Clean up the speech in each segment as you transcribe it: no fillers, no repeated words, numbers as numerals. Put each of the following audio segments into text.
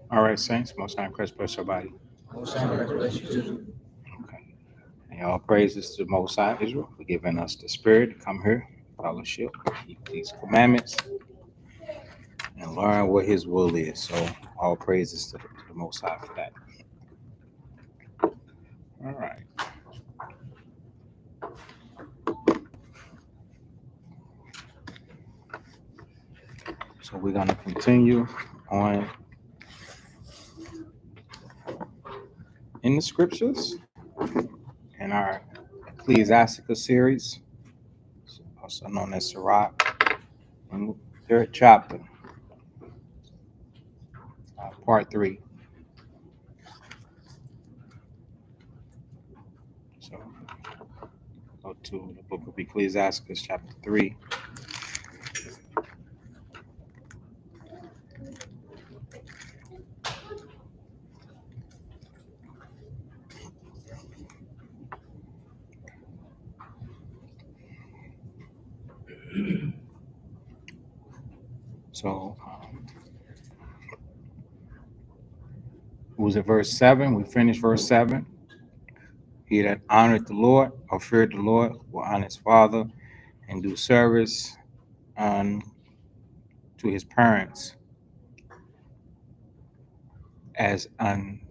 All right, saints. Most High Christ bless your body. Most High Christ bless you too. Okay. And all praises to the Most High Israel for giving us the spirit to come here, fellowship, keep these commandments, and learn what His will is. So all praises to the Most High for that. All right. So we're gonna continue on in the scriptures in our Ecclesiasticus series, also known as Sirach, in the third chapter, part 3. So go to the book of Ecclesiasticus, chapter 3. So it was at verse 7. We finished verse 7. He that honored the Lord or feared the Lord will honor his father and do service unto his parents as untested.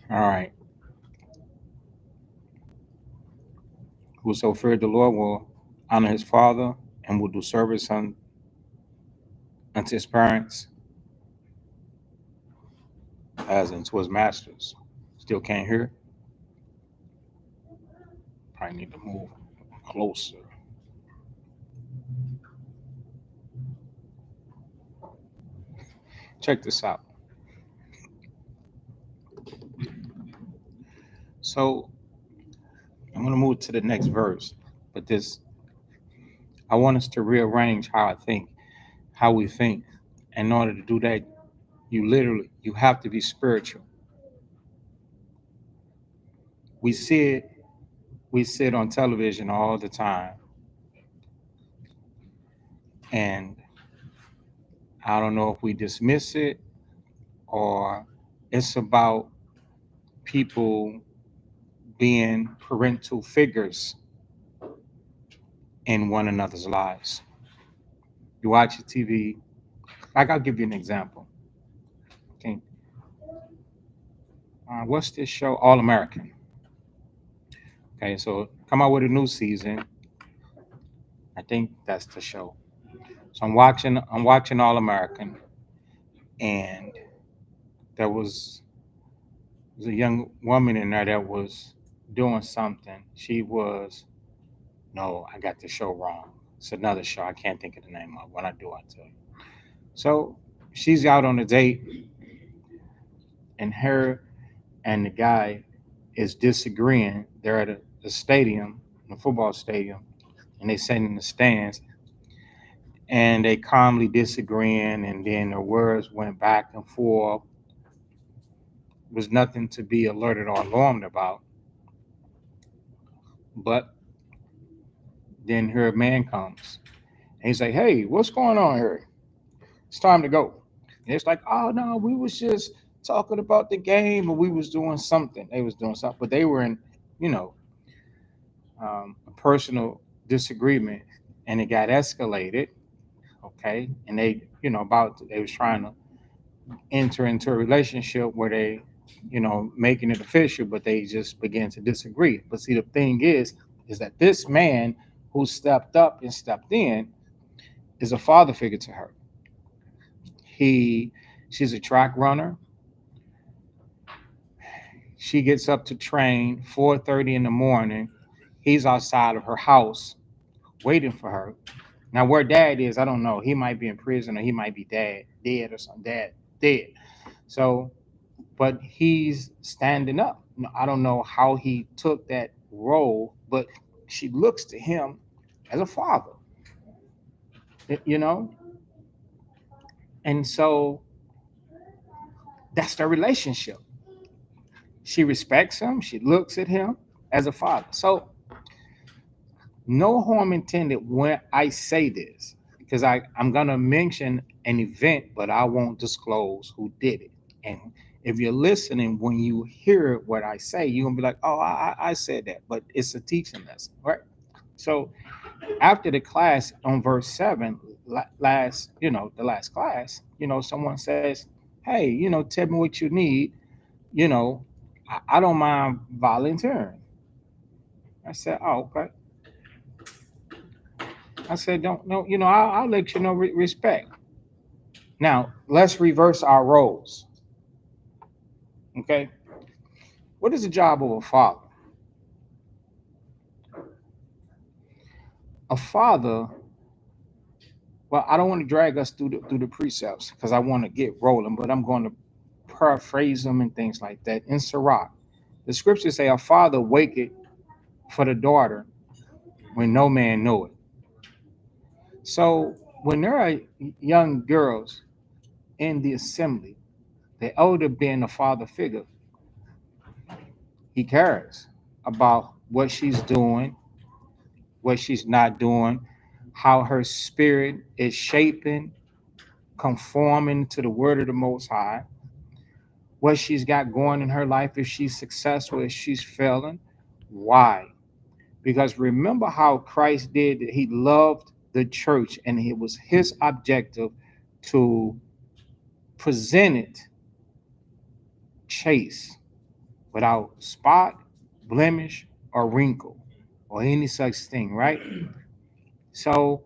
All right. Whoso feared the Lord will honor his father and will do service unto his parents as unto his masters. Still can't hear? Probably need to move closer. Check this out. So I'm going to move to the next verse, but I want us to rearrange how we think. In order to do that, you have to be spiritual. We sit on television all the time, and I don't know if we dismiss it or it's about people being parental figures in one another's lives. You watch your TV, like I'll give you an example. Okay, what's this show? All American. Okay, so come out with a new season. I think that's the show. So I'm watching All American, and there was a young woman in there that was doing something. She was no, I got the show wrong. It's another show. I can't think of the name of it. When I do, I tell you. So she's out on a date, and her and the guy is disagreeing. They're at a stadium, a football stadium, and they sitting in the stands, and they calmly disagreeing, and then the words went back and forth. It was nothing to be alerted or alarmed about. But then her man comes, and he's like, "Hey, what's going on here? It's time to go." And it's like, "Oh no, we was just talking about the game, or we was doing something. They was doing something, but they were in, you know, a personal disagreement, and it got escalated. Okay, and they was trying to enter into a relationship where they, making it official, but they just began to disagree. But see, the thing is that this man who stepped up and stepped in is a father figure to her. He, she's a track runner. She gets up to train 4:30 in the morning. He's outside of her house waiting for her. Now, where dad is, I don't know. He might be in prison, or he might be dead or something. Dad dead. So, but he's standing up. I don't know how he took that role, but she looks to him as a father. you know. And so that's their relationship. She respects him. She looks at him as a father. So no harm intended when I say this, because I'm gonna mention an event, but I won't disclose who did it. And if you're listening, when you hear what I say, you're gonna be like, "Oh, I said that," but it's a teaching lesson, right? So after the class on verse 7, last, the last class, someone says, "Hey, tell me what you need, you know, I don't mind volunteering." I said, "Oh, okay." I said, "Don't, no, I'll let you know, respect." Now let's reverse our roles. Okay, what is the job of a father? A father, well, I don't want to drag us through the precepts because I want to get rolling, but I'm going to paraphrase them and things like that. In Sirach, the scriptures say, "A father waketh for the daughter when no man know it." So when there are young girls in the assembly, the elder being a father figure, he cares about what she's doing, what she's not doing, how her spirit is shaping, conforming to the word of the Most High, what she's got going in her life, if she's successful, if she's failing. Why? Because remember how Christ did, he loved the church, and it was his objective to present it chaste, without spot, blemish, or wrinkle, or any such thing, right? So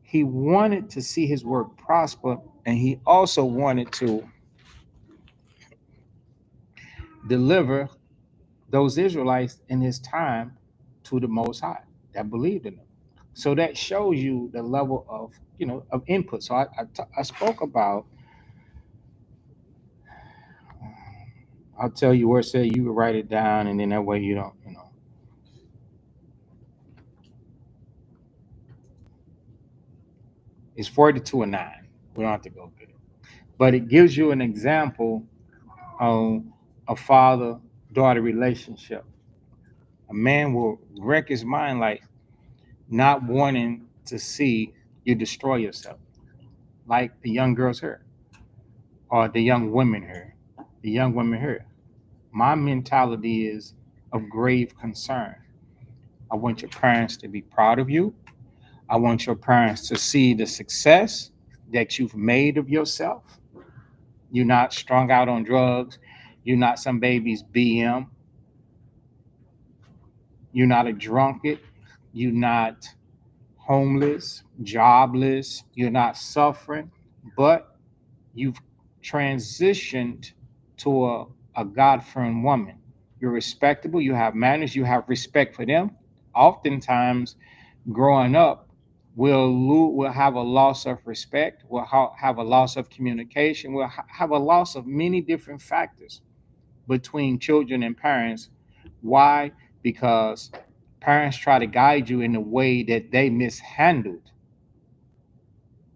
he wanted to see his work prosper, and he also wanted to deliver those Israelites in his time to the Most High that believed in him. So that shows you the level of of input. So I spoke about. I'll tell you where it said, you can write it down, and then that way you don't. It's 42 and 9. We don't have to go there, but it gives you an example of a father-daughter relationship. A man will wreck his mind, like not wanting to see you destroy yourself, like the young girls here, or the young women here. The young women here. My mentality is of grave concern. I want your parents to be proud of you. I want your parents to see the success that you've made of yourself. You're not strung out on drugs. You're not some baby's BM. You're not a drunkard. You're not homeless, jobless. You're not suffering, but you've transitioned to a God fearing woman. You're respectable. You have manners. You have respect for them. Oftentimes, growing up, we'll have a loss of respect. We'll have a loss of communication. We'll have a loss of many different factors between children and parents. Why? Because parents try to guide you in a way that they mishandled,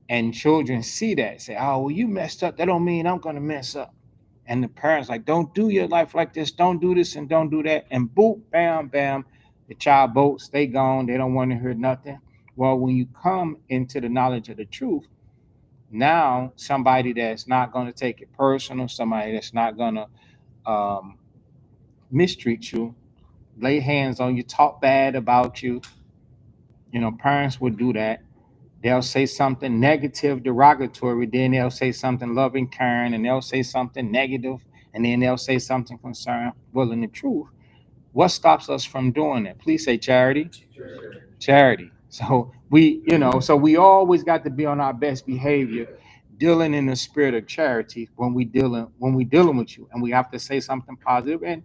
and children see that, say, "Oh, well, you messed up. That don't mean I'm gonna mess up." And the parents like, "Don't do your life like this. Don't do this and don't do that." And boop, bam, bam, the child bolts. They gone. They don't want to hear nothing. Well, when you come into the knowledge of the truth, now somebody that's not going to take it personal, somebody that's not going to um, mistreat you, lay hands on you, talk bad about you. Parents would do that. They'll say something negative, derogatory, then they'll say something loving, caring, and they'll say something negative, and then they'll say something concerned. Well, in the truth, what stops us from doing that? Please say charity. Charity. So we always got to be on our best behavior, dealing in the spirit of charity when we dealing with you, and we have to say something positive. And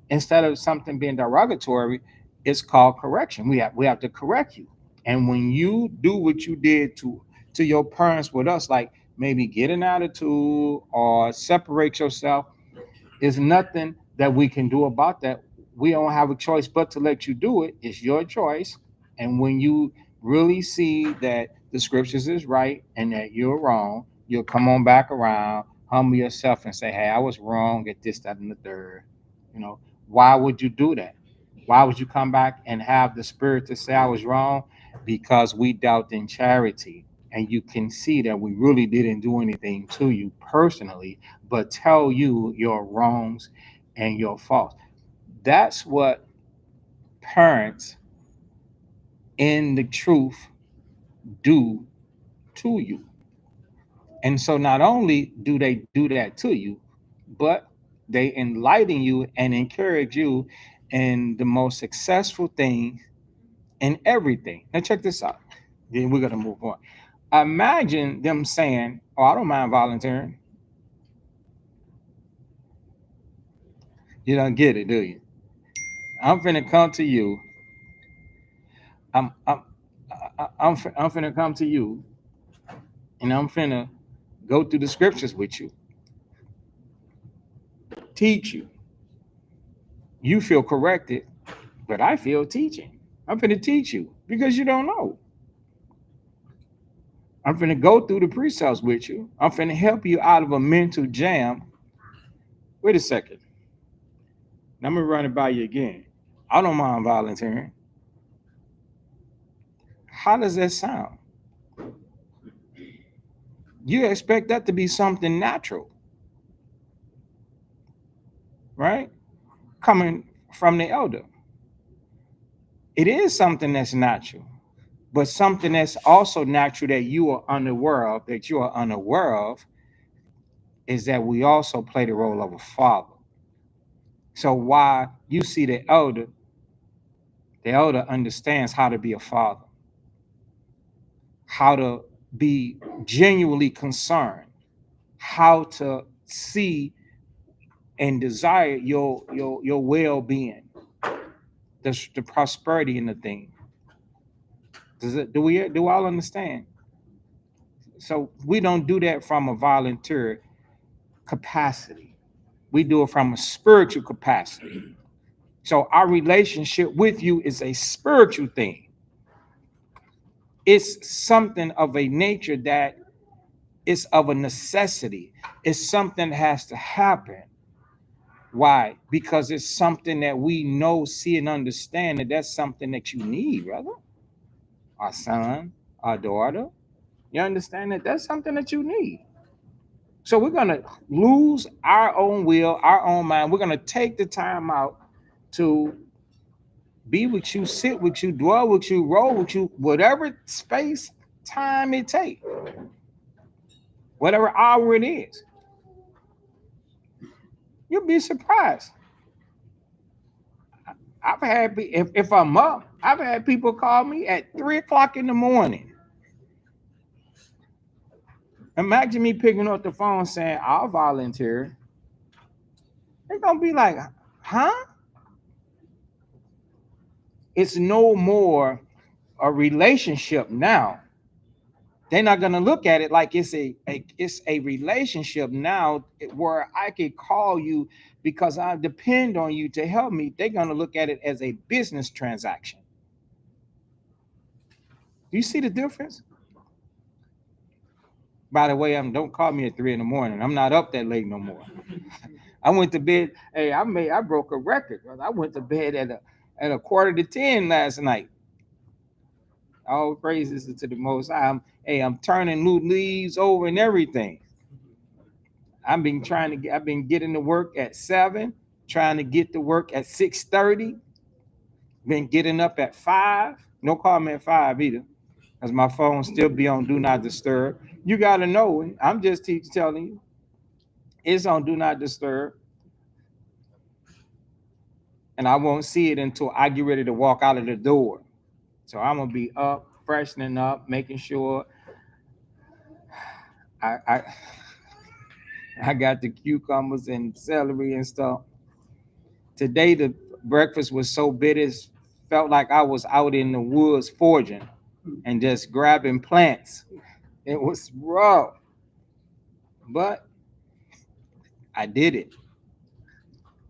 instead of something being derogatory, it's called correction. We have to correct you. And when you do what you did to your parents with us, like maybe get an attitude or separate yourself, there's nothing that we can do about that. We don't have a choice but to let you do it. It's your choice. And when you really see that the scriptures is right and that you're wrong, you'll come on back around, humble yourself, and say, "Hey, I was wrong at this, that, and the third." You know, why would you do that? Why would you come back and have the spirit to say I was wrong? Because we dealt in charity, and you can see that we really didn't do anything to you personally, but tell you your wrongs and your faults. That's what parents in the truth do to you. And so not only do they do that to you, but they enlighten you and encourage you in the most successful thing in everything. Now check this out. Then we're gonna move on. Imagine them saying, "Oh, I don't mind volunteering." You don't get it, do you? I'm finna come to you. I'm I'm I'm finna come to you, and I'm finna go through the scriptures with you, teach you. You feel corrected, but I feel teaching. I'm finna teach you because you don't know. I'm finna go through the precepts with you. I'm finna help you out of a mental jam. Wait a second. I'm gonna run it by you again. I don't mind volunteering. How does that sound? You expect that to be something natural, right? Coming from the elder. It is something that's natural, but something that's also natural that you are unaware of, is that we also play the role of a father. So why you see the elder understands how to be a father, how to be genuinely concerned, how to see and desire your well-being, the prosperity in the thing. Do all understand? So we don't do that from a volunteer capacity. We do it from a spiritual capacity. So our relationship with you is a spiritual thing. It's something of a nature that is of a necessity. It's something that has to happen. Why? Because it's something that we know, see, and understand that that's something that you need, brother. Our son, our daughter. You understand that that's something that you need. So we're gonna lose our own will, our own mind. We're gonna take the time out to be with you, sit with you, dwell with you, roll with you, whatever space, time it takes, whatever hour it is. You'll be surprised. I've had if I'm up, I've had people call me at 3 o'clock in the morning. Imagine me picking up the phone saying I'll volunteer. They're gonna be like, huh? It's no more a relationship now. They're not gonna look at it like it's a relationship now where I could call you because I depend on you to help me. They're gonna look at it as a business transaction. Do you see the difference? By the way, don't call me at 3 in the morning. I'm not up that late no more. I went to bed. Hey, I broke a record. I went to bed at a quarter to 10 last night. All praises to the Most High. I'm turning new leaves over and everything. I've been getting to work at 7, trying to get to work at 6:30. Been getting up at 5. No call me at 5 either, because my phone still be on do not disturb. You gotta know. I'm just telling you, it's on do not disturb, and I won't see it until I get ready to walk out of the door. So I'm gonna be up, freshening up, making sure I I, I got the cucumbers and celery and stuff. Today the breakfast was so bitter, it felt like I was out in the woods foraging and just grabbing plants. It was rough, but I did it.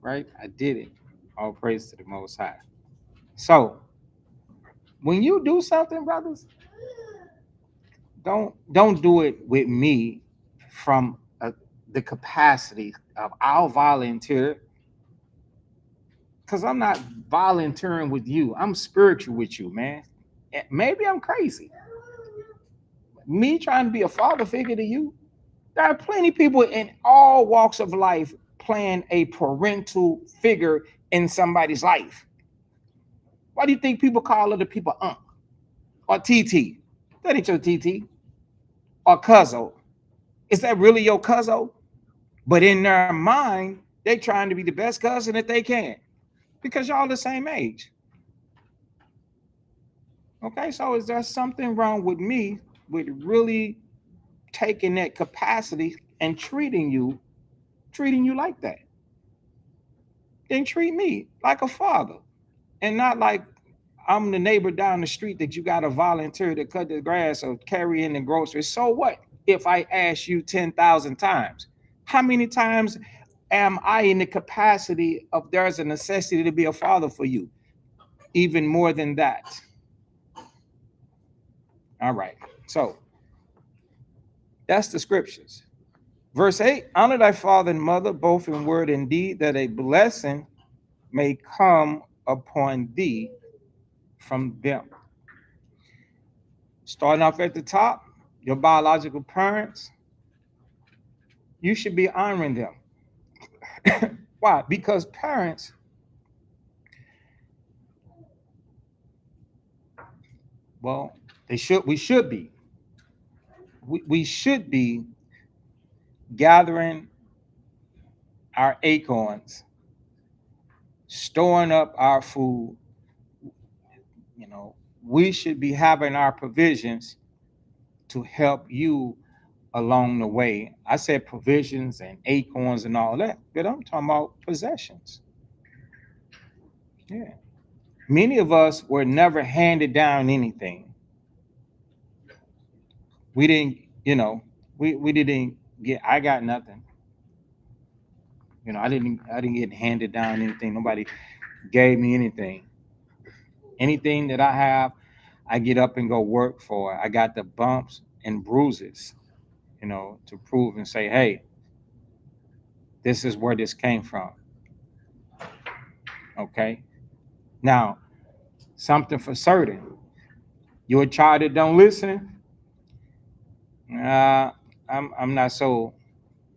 Right? I did it. All praise to the Most High. So When you do something, brothers, don't do it with me from the capacity of I'll volunteer, because I'm not volunteering with you. I'm spiritual with you, man. Maybe I'm crazy. Me trying to be a father figure to you. There are plenty of people in all walks of life playing a parental figure in somebody's life. Why do you think people call other people unc or TT? That ain't your TT. Or cuzzo. Is that really your cuzzo? But in their mind, they trying to be the best cousin that they can because y'all the same age. Okay, so is there something wrong with me with really taking that capacity and treating you like that? Then treat me like a father and not like I'm the neighbor down the street that you got to volunteer to cut the grass or carry in the groceries. So what if I ask you 10,000 times? How many times am I in the capacity of there's a necessity to be a father for you? Even more than that. All right. So that's the scriptures. Verse 8, honor thy father and mother, both in word and deed, that a blessing may come upon thee from them. Starting off at the top, your biological parents, you should be honoring them. Why? Because parents, well, we should be. We should be gathering our acorns, storing up our food. You know, we should be having our provisions to help you along the way. I said provisions and acorns and all that, but I'm talking about possessions. Yeah. Many of us were never handed down anything. We didn't, we didn't get, I got nothing. I didn't get handed down anything. Nobody gave me anything. Anything that I have, I get up and go work for. I got the bumps and bruises, to prove and say, hey, this is where this came from. Okay. Now, something for certain. You're a child that don't listen. Uh, I'm not so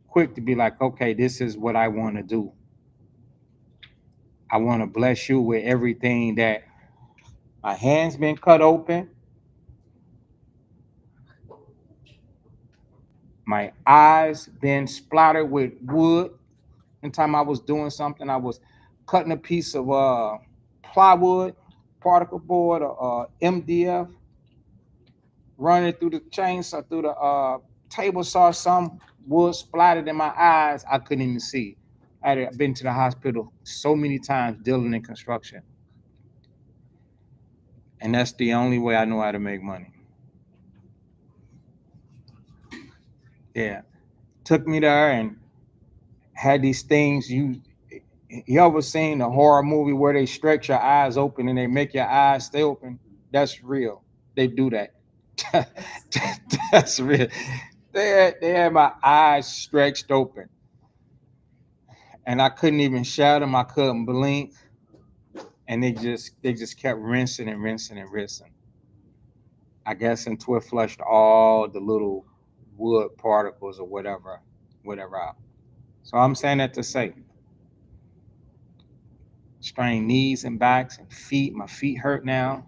quick to be like, okay, this is what I want to do. I want to bless you with everything that my hands been cut open, my eyes been splattered with wood. One time I was doing something, I was cutting a piece of plywood, particle board, or MDF, running through the chainsaw, through the table saw, some wood splattered in my eyes. I couldn't even see. I had been to the hospital so many times dealing in construction. And that's the only way I know how to make money. Yeah. Took me there and had these things. You ever seen a horror movie where they stretch your eyes open and they make your eyes stay open? That's real. They do that. That's real. They had my eyes stretched open. And I couldn't even shut them. I couldn't blink. And they just kept rinsing and rinsing and rinsing. I guess until it flushed all the little wood particles or whatever out. So I'm saying that to say, strain knees and backs and feet. My feet hurt now.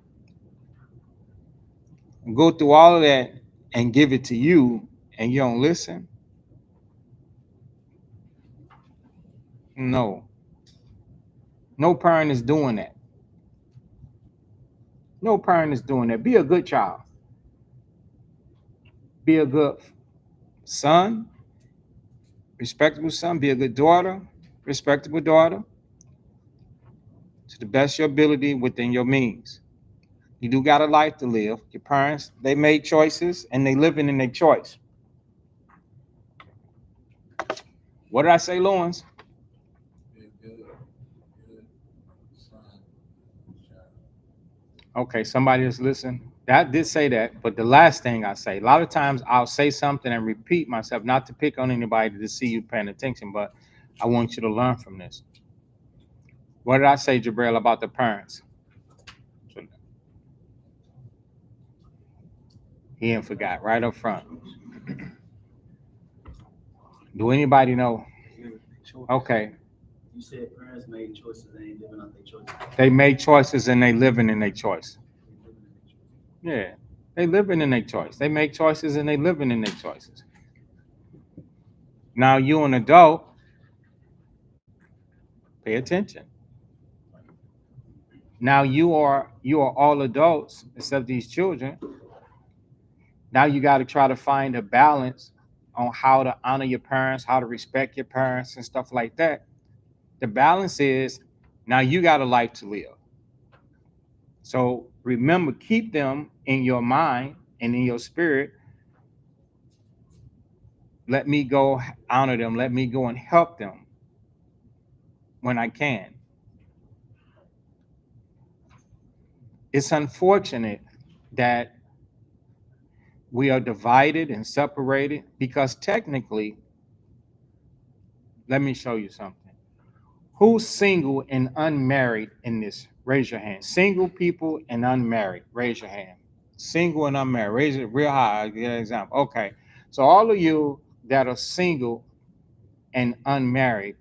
And go through all of that and give it to you, and you don't listen. No, no parent is doing that. No parent is doing that. Be a good child. Be a good son, respectable son. Be a good daughter, respectable daughter, to the best of your ability within your means. You do got a life to live. Your parents, they made choices and they living in their choice. What did I say, Lawrence? Be a good son, child. Okay, somebody just listen. That did say that, but the last thing I say, a lot of times I'll say something and repeat myself, not to pick on anybody to see you paying attention, but I want you to learn from this. What did I say, Jabril, about the parents? He ain't forgot right up front. Do anybody know? Okay, You said parents made choices, they ain't living out their choices. they made choices and they living in their choice. They living in their choices. Yeah, they living in their choice. They make choices and they living in their choices. Now you an adult, pay attention. Now you are all adults except these children. Now you got to try to find a balance on how to honor your parents, how to respect your parents, and stuff like that. The balance is now you got a life to live. So remember, keep them in your mind and in your spirit. Let me go honor them. Let me go and help them when I can. It's unfortunate that we are divided and separated because technically, let me show you something. Who's single and unmarried in this? Raise your hand. Single people and unmarried. Raise your hand. Single and unmarried. Raise it real high. I'll get an example. Okay. So all of you that are single and unmarried,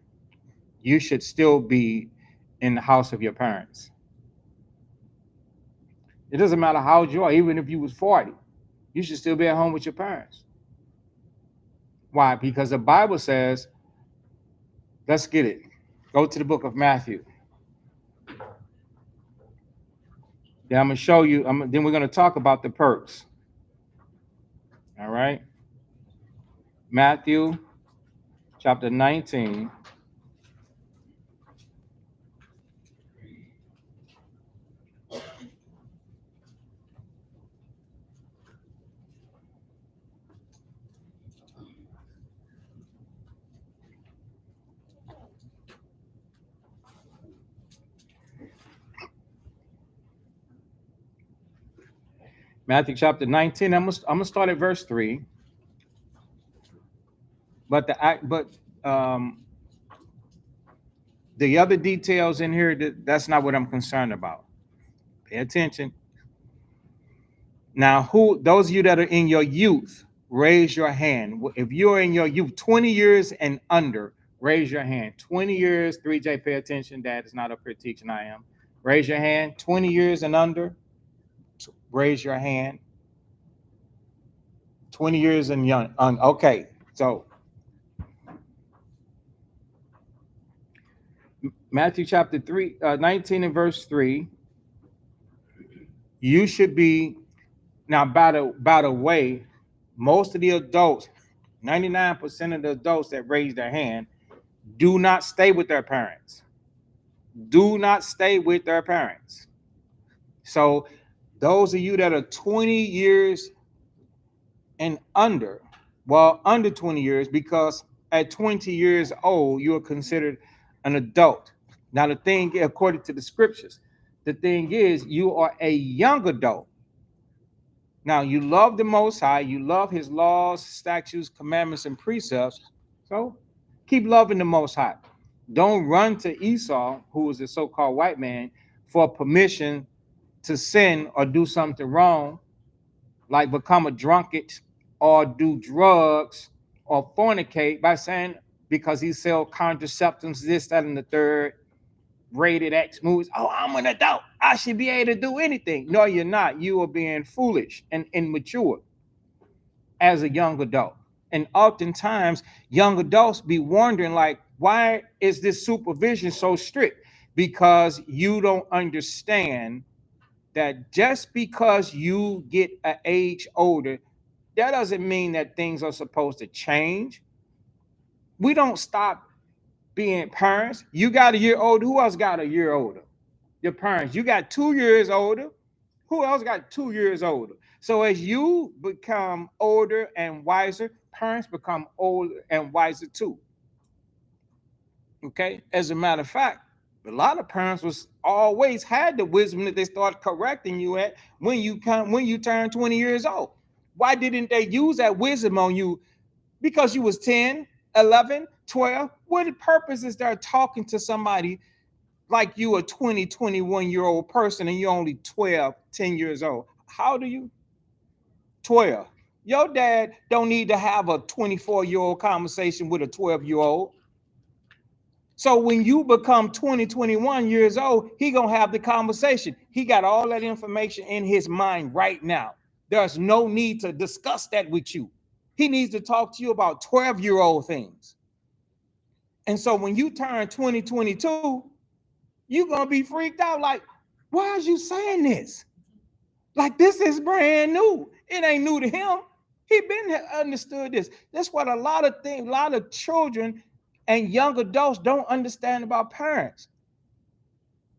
you should still be in the house of your parents. It doesn't matter how old you are, even if you was 40, you should still be at home with your parents. Why? Because the Bible says, let's get it. Go to the book of Matthew. Then I'm gonna show you. Then we're gonna talk about the perks. All right. Matthew chapter 19. Matthew chapter 19. I'm gonna start at verse 3. But um the other details in here, that's not what I'm concerned about. Pay attention. Now, who those of you that are in your youth, raise your hand. If you're in your youth, 20 years and under, raise your hand. 20 years, 3J, pay attention. Dad is not up here teaching, I am. Raise your hand. 20 years and under, raise your hand. 20 years and young. Okay, so Matthew chapter 3, 19 and verse 3. You should be now by the way, most of the adults, 99% of the adults that raise their hand do not stay with their parents. Do not stay with their parents. So those of you that are 20 years and under, well, under 20 years, because at 20 years old, you are considered an adult. Now, the thing, according to the scriptures, the thing is, you are a young adult. Now, you love the Most High, you love his laws, statutes, commandments, and precepts. So keep loving the Most High. Don't run to Esau, who is a so-called white man, for permission to sin or do something wrong, like become a drunkard or do drugs or fornicate by saying because he sells contraceptives, this, that, and the third, rated X movies. Oh, I'm an adult. I should be able to do anything. No, you're not. You are being foolish and immature as a young adult. And oftentimes, young adults be wondering, like, why is this supervision so strict? Because you don't understand that just because you get an age older, that doesn't mean that things are supposed to change. We don't stop being parents. You got a year older. Who else got a year older? Your parents. You got 2 years older. Who else got 2 years older? So as you become older and wiser, parents become older and wiser too. Okay. As a matter of fact, A lot of parents was always had the wisdom that they start correcting you at when you turn 20 years old. Why didn't they use that wisdom on you? Because you was 10, 11, 12. What purpose is there talking to somebody like you a 20, 21-year old person and you're only 12, 10 years old? How do you? 12. Your dad don't need to have a 24-year-old conversation with a 12-year-old. So when you become 20, 21 years old, he going to have the conversation. He got all that information in his mind right now. There's no need to discuss that with you. He needs to talk to you about 12-year-old things. And so when you turn 2022, you're going to be freaked out like, why are you saying this? Like, this is brand new. It ain't new to him. He been understood this. That's what a lot of children and young adults don't understand about parents.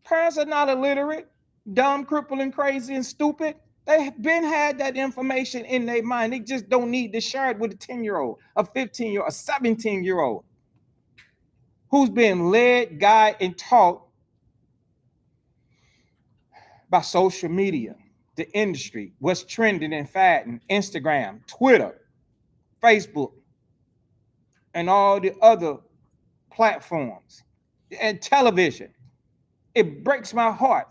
Parents are not illiterate, dumb, crippling, crazy, and stupid. They have been had that information in their mind. They just don't need to share it with a 10-year-old, a 15-year-old, a 17-year-old who's been led, guided, and taught by social media, the industry, what's trending and fadding, Instagram, Twitter, Facebook, and all the other platforms, and television. It breaks my heart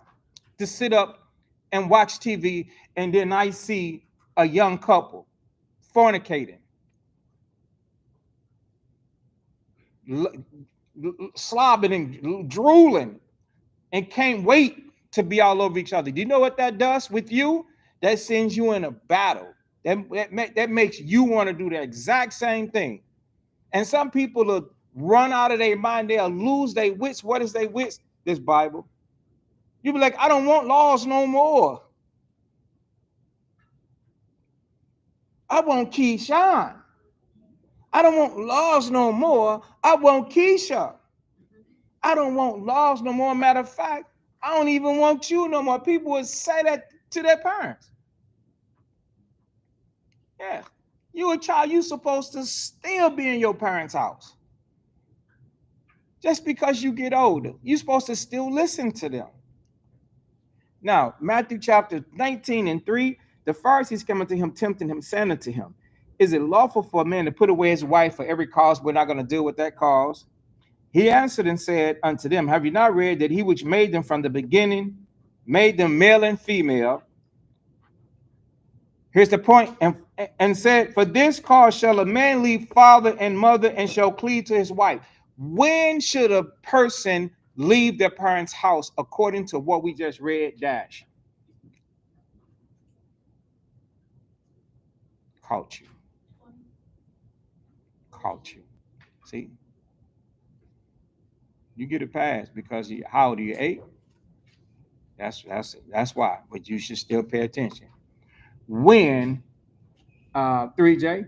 to sit up and watch TV and then I see a young couple fornicating, slobbering and drooling, and can't wait to be all over each other. Do you know what that does with you? That sends you in a battle. That makes you want to do the exact same thing. And some people will run out of their mind. They'll lose their wits. What is their wits? This Bible. You be like, I don't want laws no more. I want Keyshawn. I don't want laws no more. I want Keisha. I don't want laws no more. Matter of fact, I don't even want you no more. People would say that to their parents. Yeah. You a child, you supposed to still be in your parents' house. Just because you get older, you're supposed to still listen to them. Now, Matthew chapter 19 and 3, the Pharisees came unto him, tempting him, saying unto him, is it lawful for a man to put away his wife for every cause? We're not going to deal with that cause. He answered and said unto them, have you not read that he which made them from the beginning, made them male and female? Here's the point, and said, for this cause shall a man leave father and mother and shall cleave to his wife. When should a person leave their parents' house according to what we just read? Dash. Caught you. Caught you. See? You get a pass because how old are you? 8? That's why. But you should still pay attention. When 3J?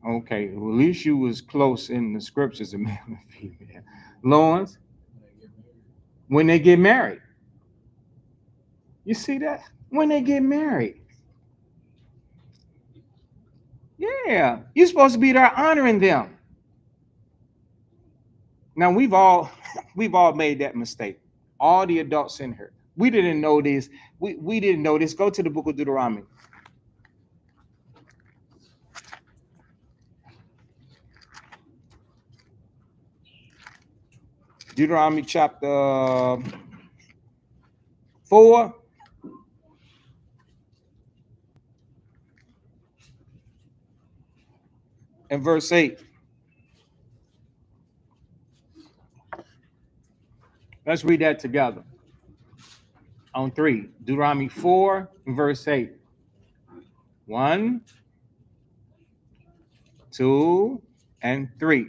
Okay, well, at least you was close in the scriptures of male and female. Lawrence, when they get married. You see that? When they get married. Yeah, you're supposed to be there honoring them. Now we've all made that mistake. All the adults in here. We didn't know this. We didn't know this. Go to the book of Deuteronomy. Deuteronomy chapter 4. And verse 8. Let's read that together. On 3. Deuteronomy 4 and verse 8. 1, 2, and 3.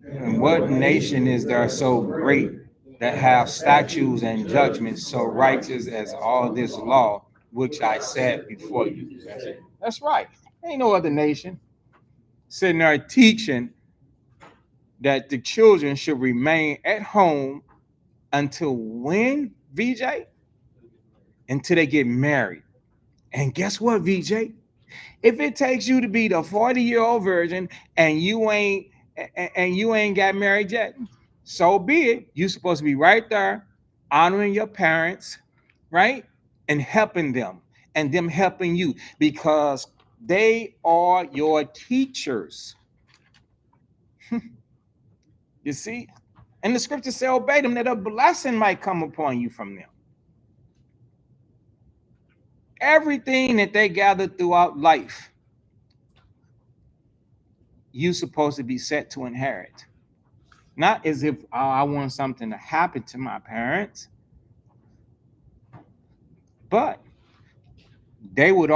And what nation is there so great that have statutes and judgments so righteous as all this law which I said before you? That's right. Ain't no other nation sitting there teaching that the children should remain at home until when, VJ? Until they get married. And guess what, VJ? If it takes you to be the 40-year-old virgin and you ain't got married yet, so be it. You're supposed to be right there, honoring your parents, right? And helping them and them helping you because they are your teachers. You see? And the scriptures say, obey them that a blessing might come upon you from them. Everything that they gather throughout life, you're supposed to be set to inherit. Not as if I want something to happen to my parents, but they would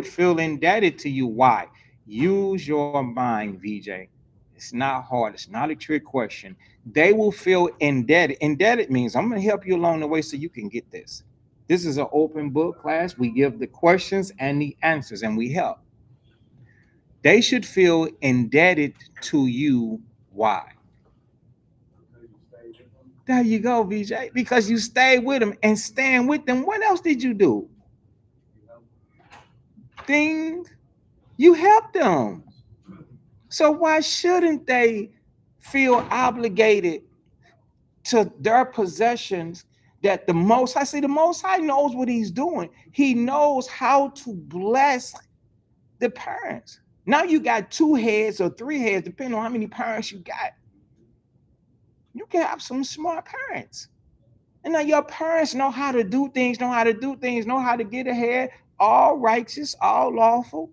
feel indebted to you. Why? Use your mind, VJ. It's not hard. It's not a trick question. They will feel indebted. Indebted means I'm going to help you along the way so you can get this. This is an open book class. We give the questions and the answers, and we help. They should feel indebted to you. Why? There you go, VJ. Because you stayed with them and staying with them. What else did you do? Things you helped them. So why shouldn't they feel obligated to their possessions that the Most High knows what he's doing. He knows how to bless the parents. Now you got two heads or three heads, depending on how many parents you got. You can have some smart parents. And now your parents know how to do things, know how to get ahead, all righteous, all lawful.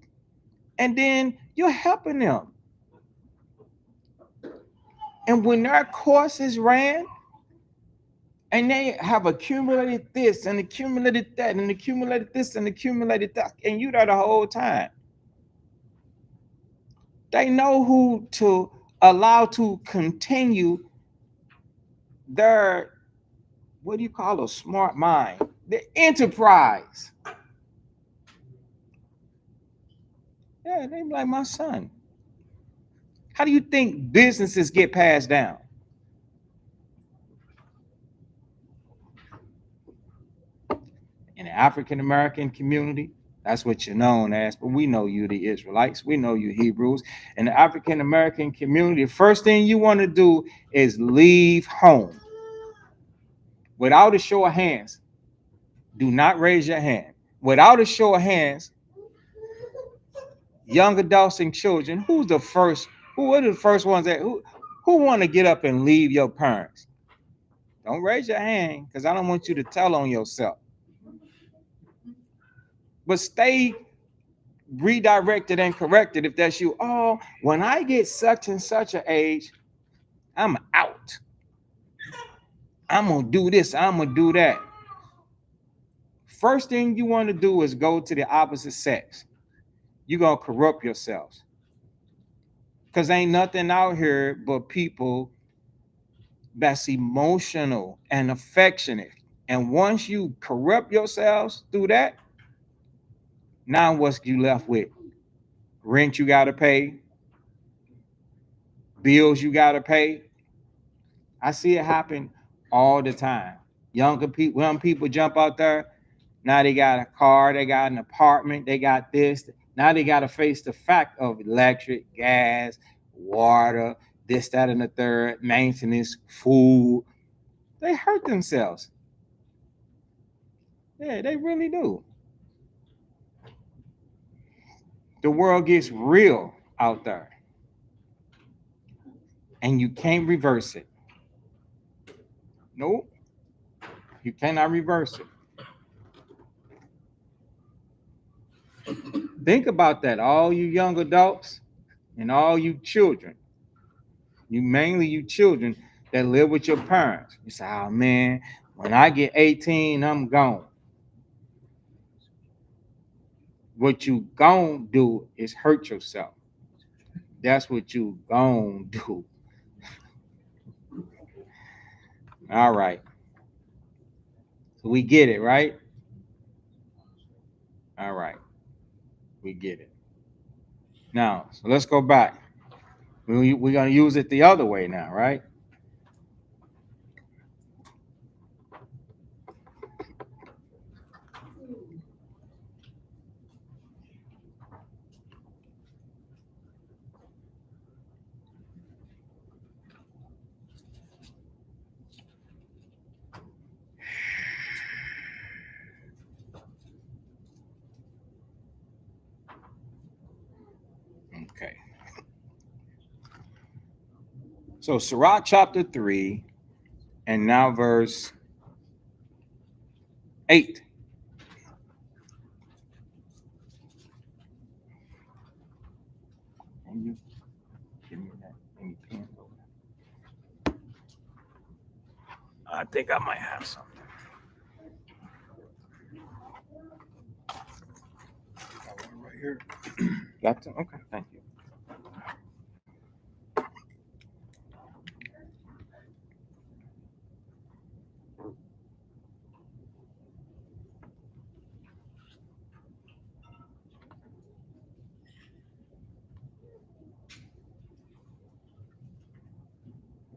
And then you're helping them. And when their courses ran, and they have accumulated this and accumulated that and accumulated this and accumulated that, and you there the whole time. They know who to allow to continue their, what do you call a smart mind? The enterprise. Yeah, they like my son. How do you think businesses get passed down? In the African American community, that's what you're known as, but we know you, the Israelites. We know you, Hebrews. In the African American community, the first thing you want to do is leave home. Without a show of hands, do not raise your hand. Without a show of hands, young adults and children, who are the first ones who want to get up and leave your parents? Don't raise your hand because I don't want you to tell on yourself. But stay redirected and corrected if that's you. Oh, when I get such and such an age, I'm out. I'm gonna do this, I'm gonna do that. First thing you want to do is go to the opposite sex. You're gonna corrupt yourselves. Because ain't nothing out here but people that's emotional and affectionate. And once you corrupt yourselves through that, now what's you left with? Rent you gotta pay, bills you gotta pay. I see it happen all the time. Young people jump out there. Now they got a car, they got an apartment, they got this. Now they got to face the fact of electric, gas, water, this, that, and the third, maintenance, food. They hurt themselves. Yeah, they really do. The world gets real out there, and you can't reverse it. Nope, you cannot reverse it. Think about that, all you young adults and all you children. You mainly you children that live with your parents. You say, oh man, when I get 18, I'm gone. What you gon' do is hurt yourself. That's what you gon' do. All right. So we get it, right? All right. We get it. Now, so let's go back. We're going to use it the other way now, right? So Sirach chapter 3 and now verse 8. And you give me that any pen over there. I think I might have something. Got one right here. Got to? Okay, thank you.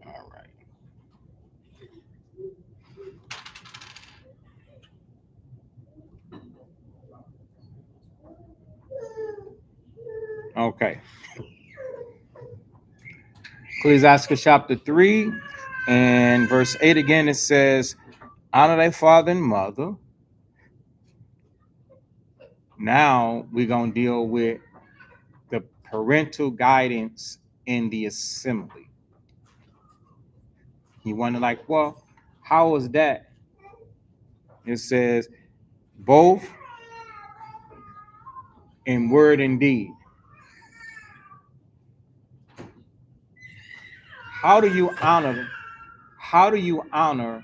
All right. Okay. Ecclesiasticus chapter 3 and verse 8 again, it says, honor thy father and mother. Now we're going to deal with the parental guidance in the assembly. You wonder, like, well, how is that? It says, both in word and deed. How do you honor? How do you honor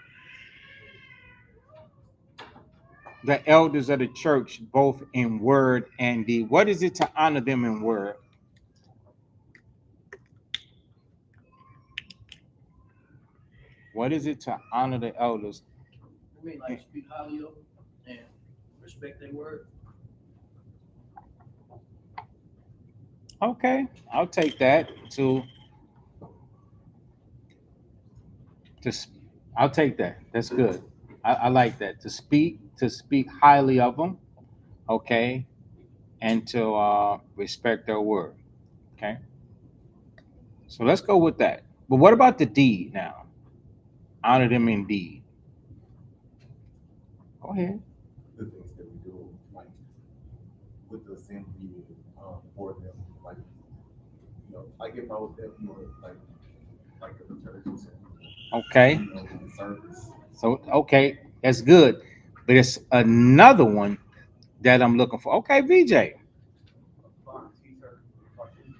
the elders of the church both in word and deed? What is it to honor them in word? What is it to honor the elders? I mean, like speak highly of them and respect their word. Okay, I'll take that to I'll take that. That's good. I like that. To speak highly of them, okay, and to respect their word. Okay. So let's go with that. But what about the deed now? Honor them in deed. Go ahead. The things that we do, like with the assembly, for them, like like if I was there, like at the church or something, Okay. in service. So okay, that's good. But it's another one that I'm looking for. Okay, VJ. Apply, teach her, taught you.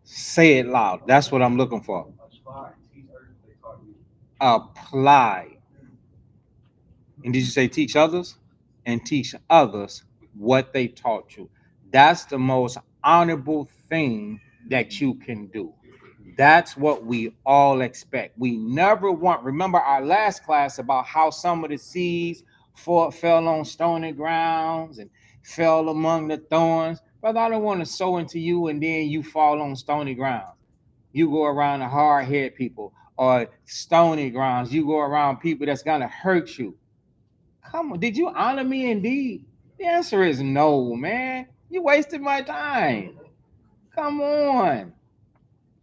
Say it loud. That's what I'm looking for. Apply, teach her, they taught you. Apply. And did you say teach others? And teach others what they taught you. That's the most honorable thing that you can do. That's what we all expect. We never want, remember our last class about how some of the seeds fell on stony grounds and fell among the thorns. Brother, I don't want to sow into you and then you fall on stony ground. You go around the hard head people or stony grounds. You go around people that's going to hurt you. Come on, did you honor me indeed? The answer is no, man. You wasted my time. Come on.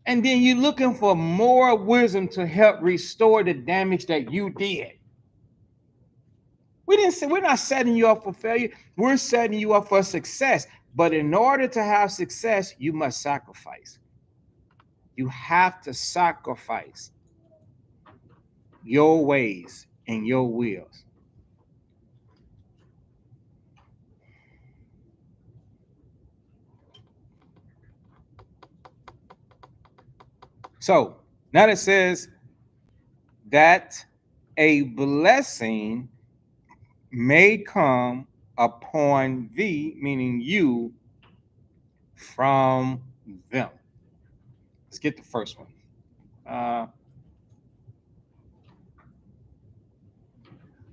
And then you're looking for more wisdom to help restore the damage that you did. We're not setting you up for failure. We're setting you up for success. But in order to have success, you must sacrifice. You have to sacrifice your ways and your wills. So now it says that a blessing may come upon thee, meaning you, from them. Let's get the first one.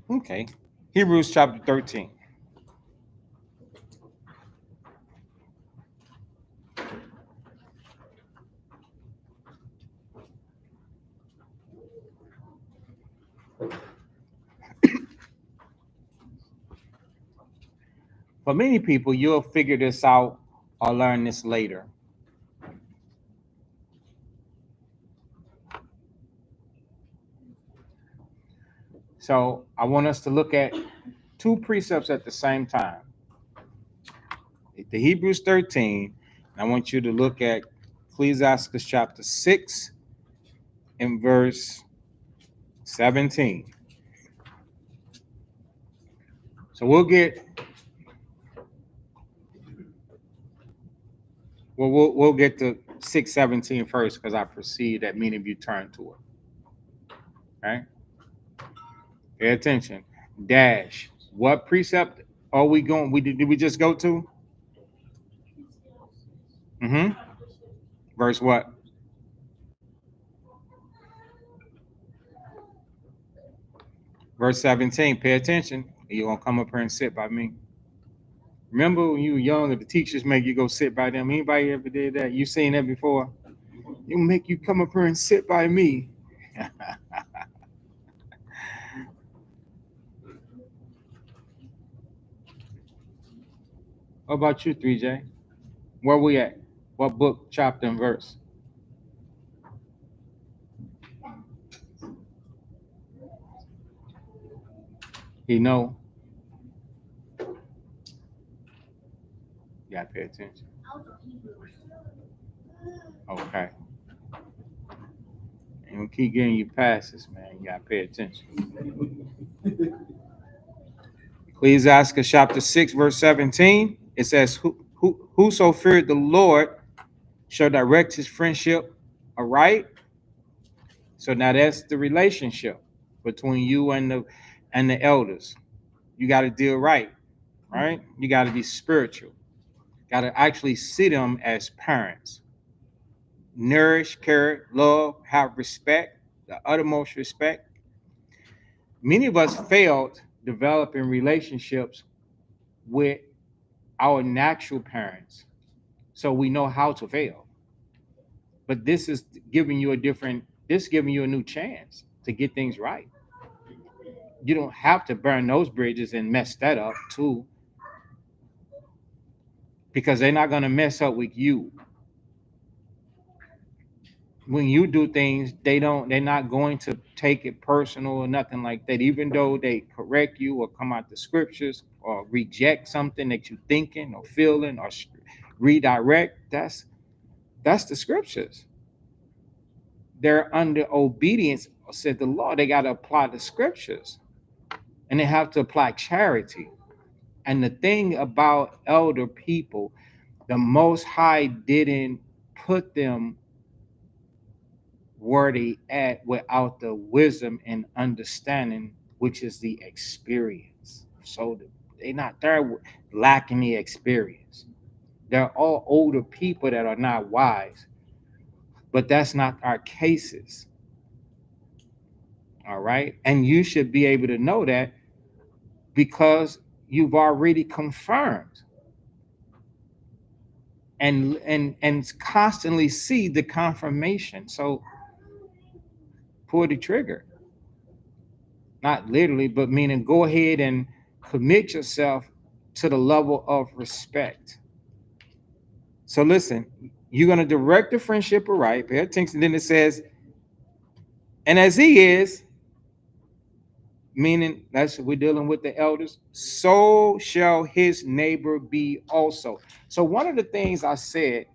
Okay. Hebrews chapter 13. For many people, you'll figure this out or learn this later. So I want us to look at two precepts at the same time. The Hebrews 13, and I want you to look at Ecclesiasticus chapter 6 in verse 17. So we'll get to 6:17 first because I perceive that many of you turn to it. Right? Pay attention. Dash. What precept are we going? Did we just go to? Mm-hmm. Verse what? Verse 17. Pay attention. You're gonna come up here and sit by me. Remember when you were younger, the teachers make you go sit by them. Anybody ever did that? You seen that before? You make you come up here and sit by me. What about you, 3J? Where we at? What book, chapter, and verse? You know, you gotta pay attention. Okay. And we'll keep getting you passes, man. You gotta pay attention. Ecclesiasticus chapter 6, verse 17. It says, Whoso feared the Lord shall direct his friendship aright. So now that's the relationship between you and the elders. You got to deal right? You got to be spiritual. Got to actually see them as parents. Nourish, care, love, have respect, the uttermost respect. Many of us failed developing relationships with our natural parents, so we know how to fail. But this is giving you giving you a new chance to get things right. You don't have to burn those bridges and mess that up too, because they're not going to mess up with you. When you do things, they're not going to take it personal or nothing like that, even though they correct you or come out the scriptures or reject something that you're thinking or feeling or redirect. That's the scriptures. They're under obedience, said the law. They got to apply the scriptures, and they have to apply charity. And the thing about elder people, the Most High didn't put them where they at without the wisdom and understanding, which is the experience. So they're not there lacking the experience. They're all older people that are not wise, but that's not our cases. All right. And you should be able to know that because you've already confirmed and constantly see the confirmation. So pull the trigger. Not literally, but meaning go ahead and commit yourself to the level of respect. So listen, you're gonna direct the friendship right. Pay attention. Then it says, and as he is, meaning that's we're dealing with the elders, so shall his neighbor be also. So one of the things I said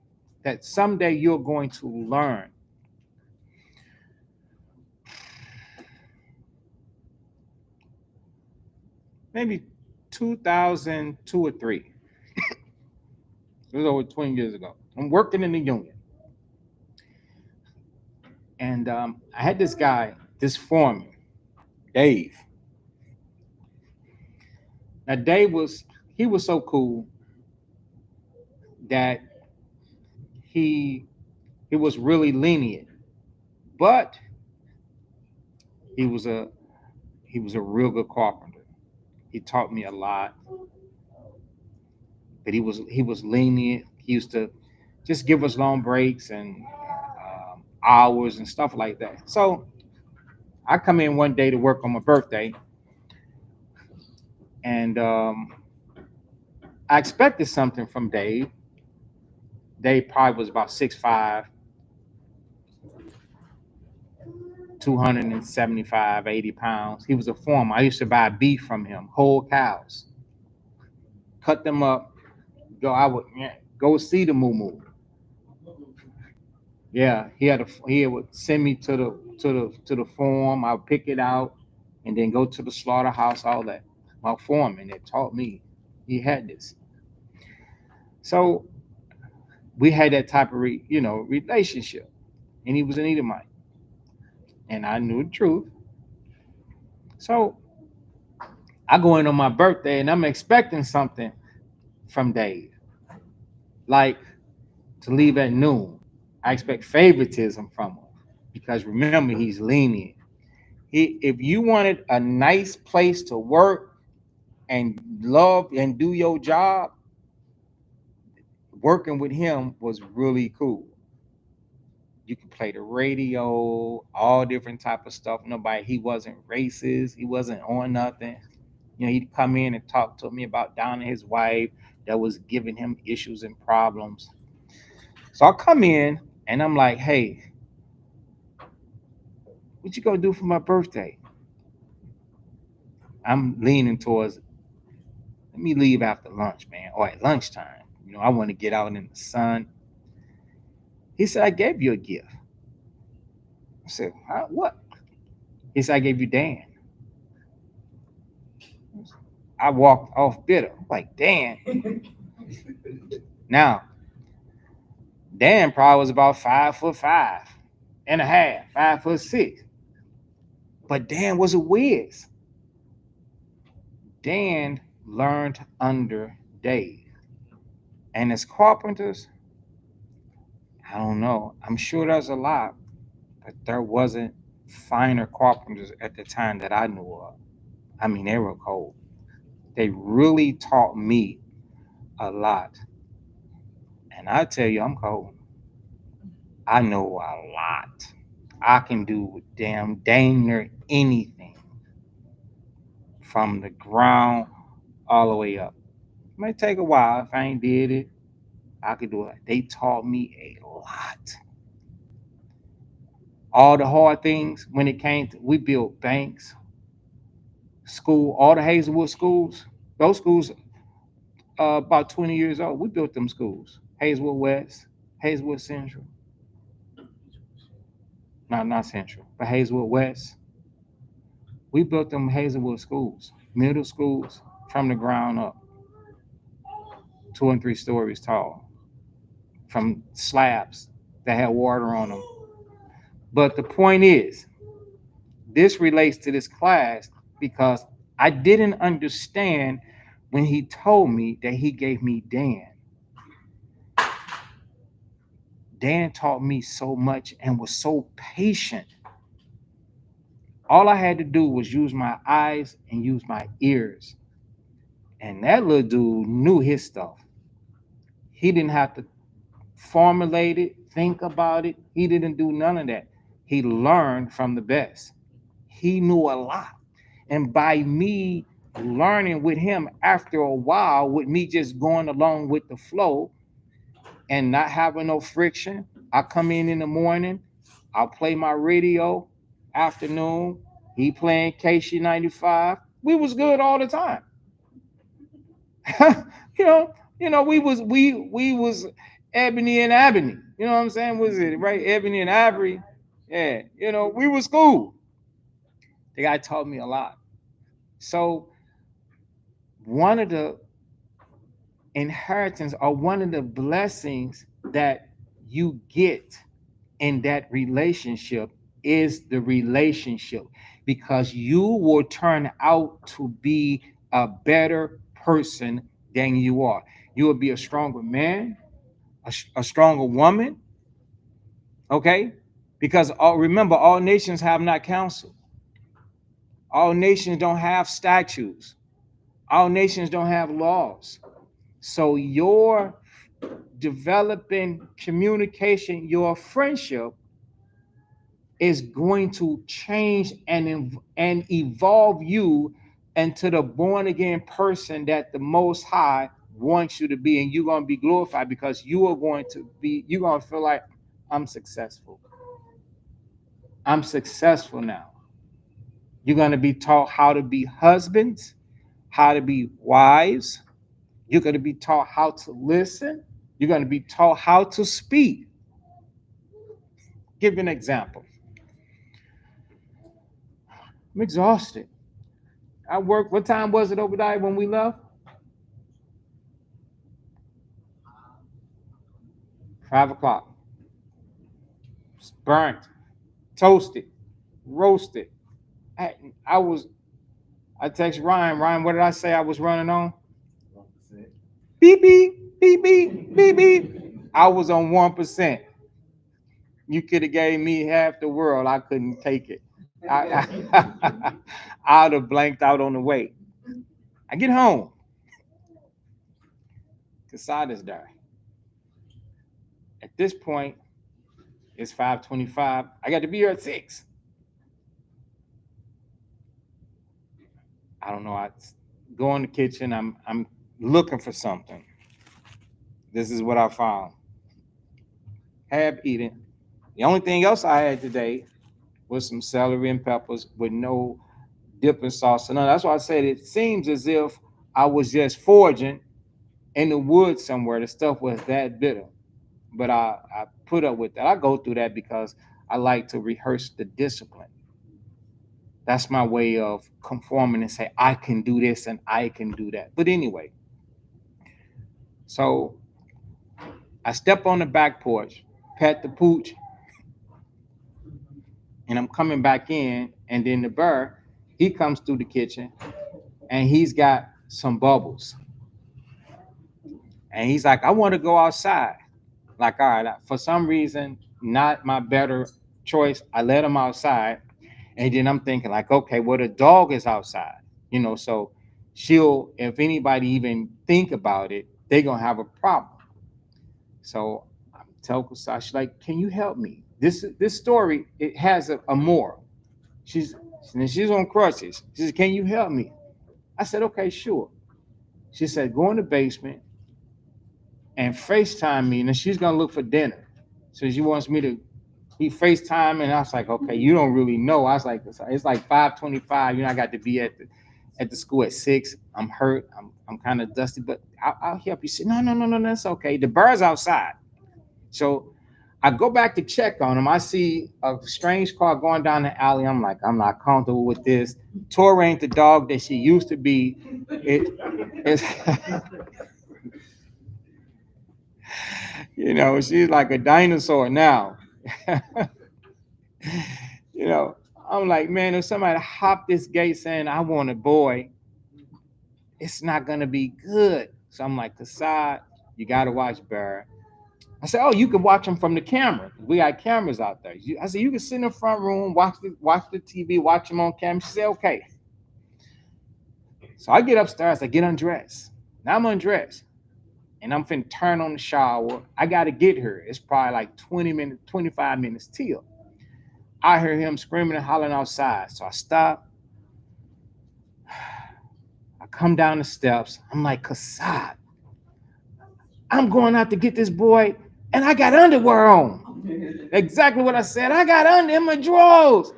that someday you're going to learn, maybe 2002 or three, it was over 20 years ago. I'm working in the union, and I had this guy, this foreman, Dave. Now Dave was so cool that he he was really lenient, but he was a he was a real good carpenter. He taught me a lot, but he was lenient. He used to just give us long breaks and hours and stuff like that. So I come in one day to work on my birthday, and I expected something from Dave. Dave probably was about 6'5", 275, 80 pounds. He was a foreman. I used to buy beef from him, whole cows, cut them up. I would go see the moo. Yeah, he would send me to the farm. I would pick it out, and then go to the slaughterhouse. All that. My foreman that taught me. He had this. So we had that type of relationship, and he was an Edomite, and I knew the truth. So I go in on my birthday, and I'm expecting something from Dave, like to leave at noon. I expect favoritism from him because remember he's lenient. If you wanted a nice place to work and love and do your job, working with him was really cool. You could play the radio, all different type of stuff. Nobody, he wasn't racist. He wasn't on nothing. He'd come in and talk to me about Donna, his wife, that was giving him issues and problems. So I come in and I'm like, hey, what you gonna do for my birthday? I'm leaning towards, let me leave after lunch, man, or at lunchtime. I want to get out in the sun. He said, I gave you a gift. I said, what? He said, I gave you Dan. I walked off bitter. I'm like, Dan. Now, Dan probably was about 5'5" and a half, 5'6". But Dan was a whiz. Dan learned under Dave. And as carpenters, I don't know. I'm sure there's a lot, but there wasn't finer carpenters at the time that I knew of. I mean, they were cold. They really taught me a lot. And I tell you, I'm cold. I know a lot. I can do dang near anything from the ground all the way up. It might take a while. If I ain't did it, I could do it. They taught me a lot. All the hard things when it came to, we built banks, school, all the Hazelwood schools. Those schools, about 20 years old. We built them schools. Hazelwood West, Hazelwood Central. No, not Central, but Hazelwood West. We built them Hazelwood schools, middle schools from the ground up, 2 and 3 stories tall, from slabs that had water on them. But the point is, this relates to this class because I didn't understand when he told me that he gave me Dan. Dan taught me so much and was so patient. All I had to do was use my eyes and use my ears. And that little dude knew his stuff. He didn't have to formulate it, think about it. He didn't do none of that. He learned from the best. He knew a lot. And by me learning with him after a while, with me just going along with the flow and not having no friction, I come in the morning, I'll play my radio, afternoon, he playing KC 95. We was good all the time. you know, we was Ebony and Ebony. You know what I'm saying? Was it right? Ebony and Ivory. Yeah, we was cool. The guy taught me a lot. So one of the inheritance or one of the blessings that you get in that relationship is the relationship because you will turn out to be a better person than you are. You will be a stronger man, a stronger woman, okay? Because remember, all nations have not counsel. All nations don't have statutes. All nations don't have laws. So your developing communication, your friendship is going to change and evolve you into the born again person that the Most High wants you to be, and you're going to be glorified because you're going to feel like I'm successful. I'm successful now. You're going to be taught how to be husbands, how to be wives. You're going to be taught how to listen. You're going to be taught how to speak. Give you an example. I'm exhausted. I worked. What time was it over there when we left? 5 o'clock. It's burnt, toasted, roasted. I, I was. I text Ryan. Ryan, what did I say I was running on? 1%. Beep beep beep beep beep beep. I was on 1%. You could have gave me half the world. I couldn't take it. I'd have blanked out on the way. I get home. Casada's there. At this point, it's 5:25. I got to be here at 6. I don't know. I go in the kitchen. I'm looking for something. This is what I found. Have eaten. The only thing else I had today was some celery and peppers with no dipping sauce. And that's why I said it seems as if I was just foraging in the woods somewhere. The stuff was that bitter. But I put up with that. I go through that because I like to rehearse the discipline. That's my way of conforming and say, I can do this and I can do that. But anyway, so I step on the back porch, pet the pooch, and I'm coming back in. And then the bird, he comes through the kitchen and he's got some bubbles. And he's like, I want to go outside. Like, all right, for some reason, not my better choice. I let him outside. And then I'm thinking, like, okay, well, the dog is outside, so she'll, if anybody even think about it, they're going to have a problem. So I'm telling Kusai, she's like, can you help me? This story, it has a moral. She's on crutches. She said, can you help me? I said, okay, sure. She said, go in the basement and FaceTime me, and she's gonna look for dinner. So she wants me to be FaceTime, and I was like, okay, you don't really know. I was like, it's like 5:25. I got to be at the school at 6. I'm hurt. I'm kind of dusty, but I'll help you. She said, no, that's okay. The bird's outside. So I go back to check on him. I see a strange car going down the alley. I'm like, I'm not comfortable with this. Tori ain't the dog that she used to be. It's she's like a dinosaur now. you know, I'm like, man, if somebody hop this gate saying I want a boy, it's not gonna be good. So I'm like, Kasad, you gotta watch Bear. I said, oh, you can watch them from the camera. We got cameras out there. I said, you can sit in the front room, watch the TV, watch them on camera. She said, okay. So I get upstairs, I get undressed. Now I'm undressed. And I'm finna turn on the shower. I gotta get her. It's probably like 20 minutes, 25 minutes till. I hear him screaming and hollering outside. So I stop. I come down the steps. I'm like, Kasad, I'm going out to get this boy, and I got underwear on. Exactly what I said. I got under in my drawers.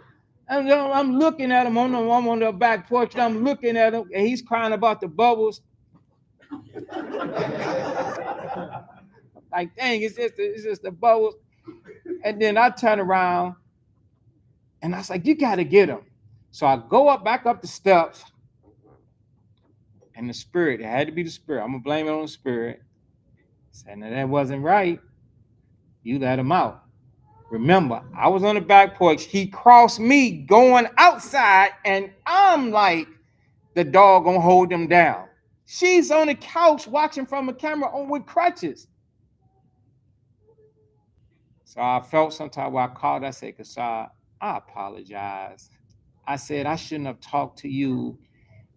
I'm looking at him I'm on the back porch. And I'm looking at him, and he's crying about the bubbles. Like, dang, it's just the bubbles. And then I turn around, and I was like, you got to get him. So I go back up the steps, and the spirit, it had to be the spirit. I'm going to blame it on the spirit. Saying that wasn't right. You let him out. Remember, I was on the back porch. He crossed me going outside, and I'm like, the dog gonna hold him down. She's on the couch watching from a camera on with crutches. So I felt some type where I called. I said, Kasad, I apologize. I said I shouldn't have talked to you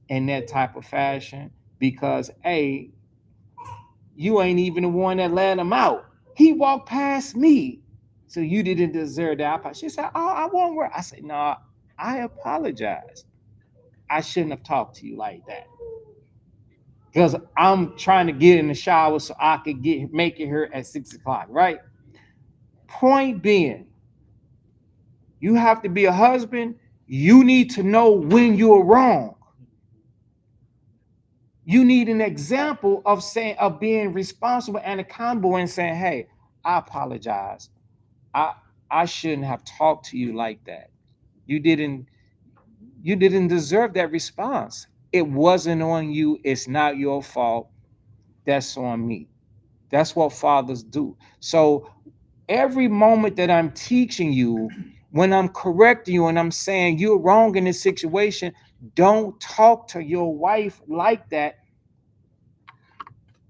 in that type of fashion because A, you ain't even the one that let him out. He walked past me. So you didn't deserve that. She said, oh, I won't worry. I said, no, I apologize. I shouldn't have talked to you like that. Because I'm trying to get in the shower so I could make it here at 6 o'clock, right? Point being, you have to be a husband. You need to know when you're wrong. You need an example of being responsible and accountable and saying, hey, I apologize. I I shouldn't have talked to you like that. You didn't you didn't deserve that response. It wasn't on you. It's not your fault. That's on me. That's what fathers do. So every moment that I'm teaching you, when I'm correcting you and I'm saying you're wrong in this situation, don't talk to your wife like that.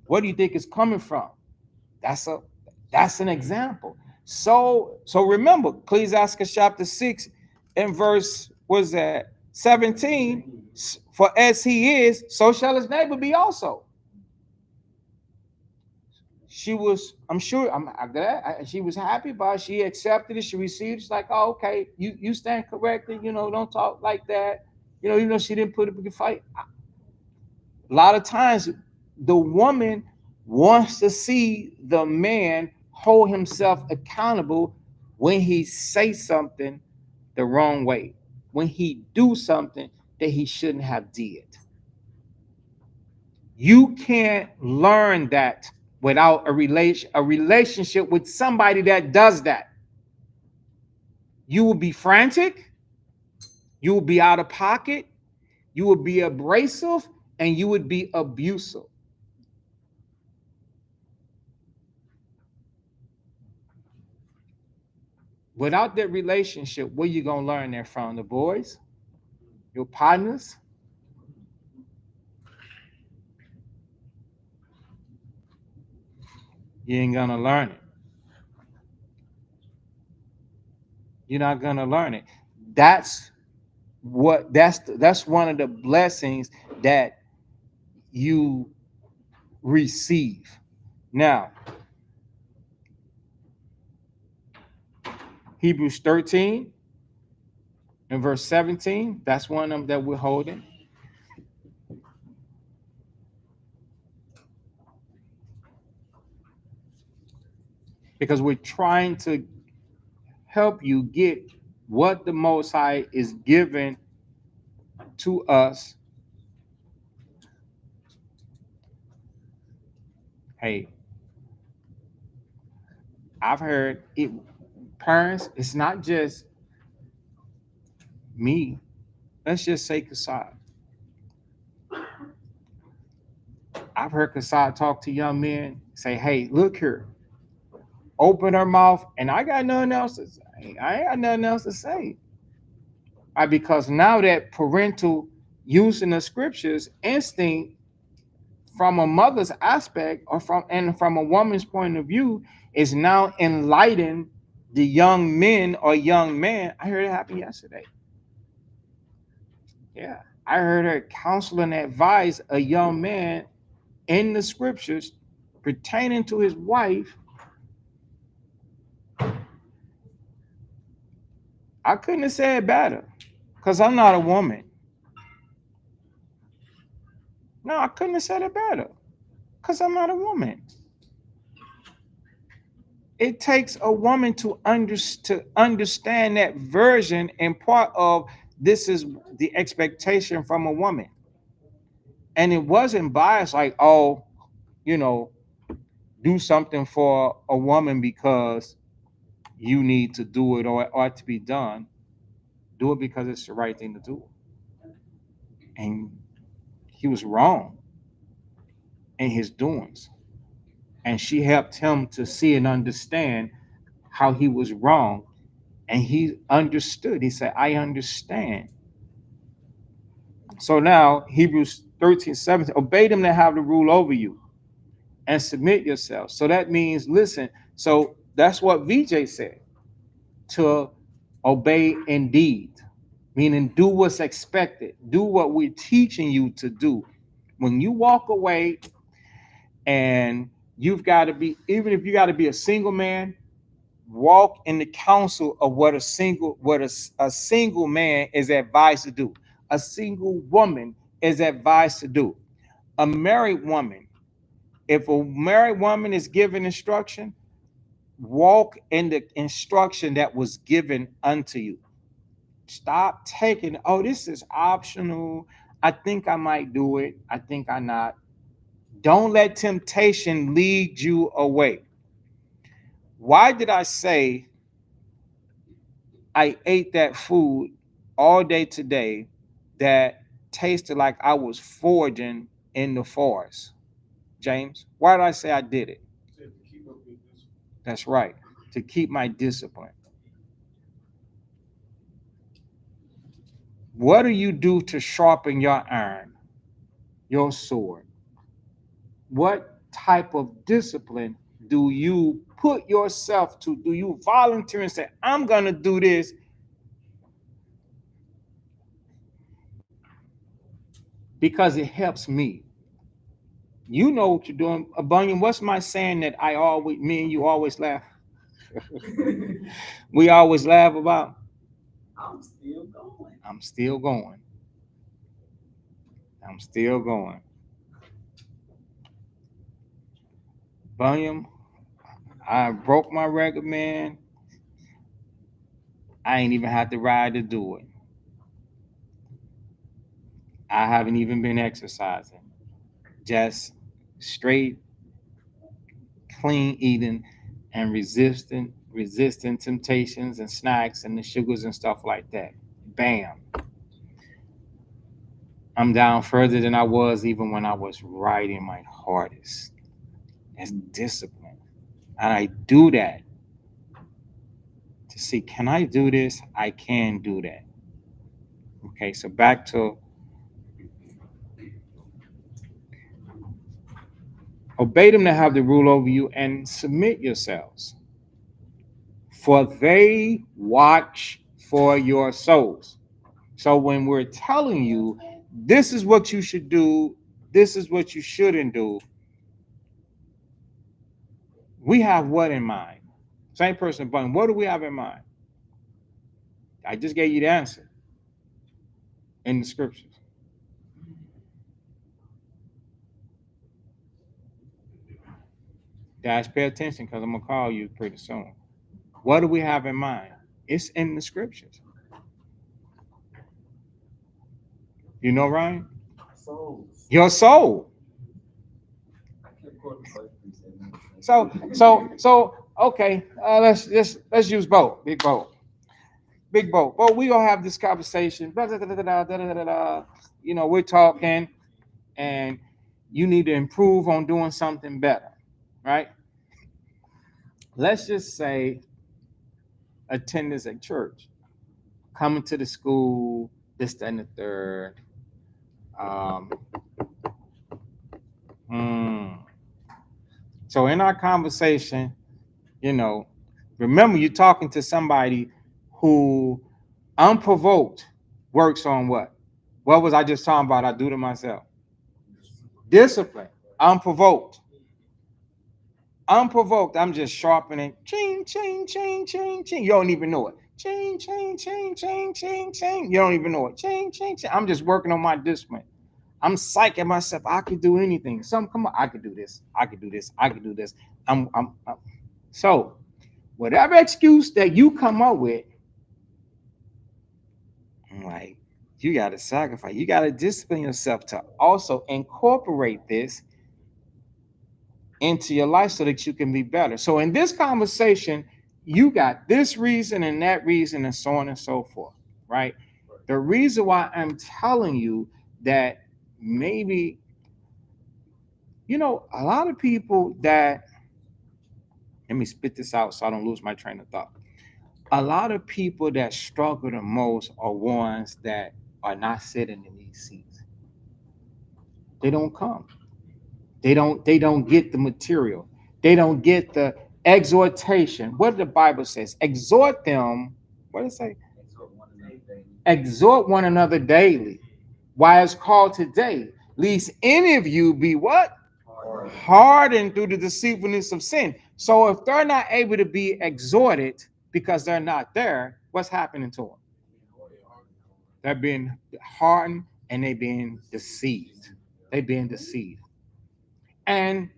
What do you think is coming from? That's a that's an example. So remember, Ecclesiasticus chapter 6 and verse was that 17. For as he is, so shall his neighbor be also. She was, I'm sure, I'm glad she was happy about it. She accepted it. She received it. She's like, oh, okay, you stand corrected. Don't talk like that. Even though she didn't put up a good fight. A lot of times, the woman wants to see the man hold himself accountable when he say something the wrong way, when he do something that he shouldn't have did. You can't learn that without a relationship with somebody that does that. You will be frantic, you will be out of pocket, you will be abrasive, and you would be abusive. Without that relationship, where you gonna learn that from? The boys, your partners? You ain't gonna learn it. You're not gonna learn it. That's one of the blessings that you receive. Now, Hebrews 13 and verse 17, that's one of them that we're holding. Because we're trying to help you get what the Most High is giving to us. Hey, I've heard it, parents, it's not just me. Let's just say Kasad. I've heard Kasad talk to young men, say, hey, look here, open her mouth, and I got nothing else to say. I ain't got nothing else to say. Because now that parental use in the scriptures instinct from a mother's aspect or from a woman's point of view is now enlightening the young men or young man. I heard it happen yesterday. Yeah. I heard her counsel and advise a young man in the scriptures pertaining to his wife. I couldn't have said better because I'm not a woman. No, I couldn't have said it better because I'm not a woman. It takes a woman to understand that version, and part of this is the expectation from a woman. And it wasn't biased like, oh, you know, do something for a woman because you need to do it or it ought to be done. Do it because it's the right thing to do. And he was wrong in his doings. And she helped him to see and understand how he was wrong. And he understood. He said, I understand. So now, Hebrews 13:17, obey them that have the rule over you and submit yourself. So that means, listen, so that's what VJ said, to obey indeed, meaning do what's expected, do what we're teaching you to do. When you walk away and you've got to be, even if you got to be a single man, walk in the counsel of what a single man is advised to do. A single woman is advised to do. A married woman, if a married woman is given instruction, walk in the instruction that was given unto you. Stop taking, oh, this is optional. I think I might do it. I think I not. Don't let temptation lead you away. Why did I say I ate that food all day today that tasted like I was foraging in the forest. James, why did I say I did it? Said to keep up with this. That's right, to keep my discipline. What do you do to sharpen your iron, your sword? What type of discipline do you put yourself to? Do you volunteer and say, I'm going to do this because it helps me? You know what you're doing. Bunyan, what's my saying that I always, me and you always laugh? We always laugh about? I'm still going. I'm still going. I'm still going. Bunyan, I broke my record, man. I ain't even had to ride to do it. I haven't even been exercising. Just straight, clean eating and resisting temptations and snacks and the sugars and stuff like that. Bam. I'm down further than I was even when I was riding my hardest. That's discipline. And I do that to see, can I do this? I can do that. Okay, so back to obey them to have the rule over you and submit yourselves. For they watch for your souls. So when we're telling you this is what you should do, this is what you shouldn't do, we have what in mind? Same person, but what do we have in mind? I just gave you the answer in the scriptures. Guys, pay attention because I'm going to call you pretty soon. What do we have in mind? It's in the scriptures. You know, Ryan? Souls. Your soul. I kept quoting first precepts. So okay. Let's use both. Big boat. Well, we gonna have this conversation. Blah, blah, blah, blah, blah, blah, blah. You know, we're talking, and you need to improve on doing something better, right? Let's just say attendance at church, coming to the school, this, that, and the third. Um, hmm. So in our conversation, you know, remember you're talking to somebody who unprovoked works on what? What was I just talking about? I do to myself. Discipline. Unprovoked. Unprovoked. I'm just sharpening. Ching, ching, ching, ching, ching. You don't even know it. Ching, ching, ching, ching, ching, ching. You don't even know it. Ching, ching, ching. I'm just working on my discipline. I'm psyching myself. I could do anything. Some come on. I could do this. I could do this. I could do this. I'm. So whatever excuse that you come up with, I'm like, you got to sacrifice. You got to discipline yourself to also incorporate this into your life so that you can be better. So in this conversation, you got this reason and that reason and so on and so forth, right? The reason why I'm telling you that maybe, you know, a lot of people that, let me spit this out so I don't lose my train of thought. A lot of people that struggle the most are ones that are not sitting in these seats. They don't come. They don't get the material. They don't get the exhortation. What the Bible says, exhort them. What does it say? Exhort one another daily. Why it's called today, lest any of you be what? Hardened through the deceitfulness of sin. So if they're not able to be exhorted because they're not there, what's happening to them? They're being hardened and they're being deceived. They're being deceived. And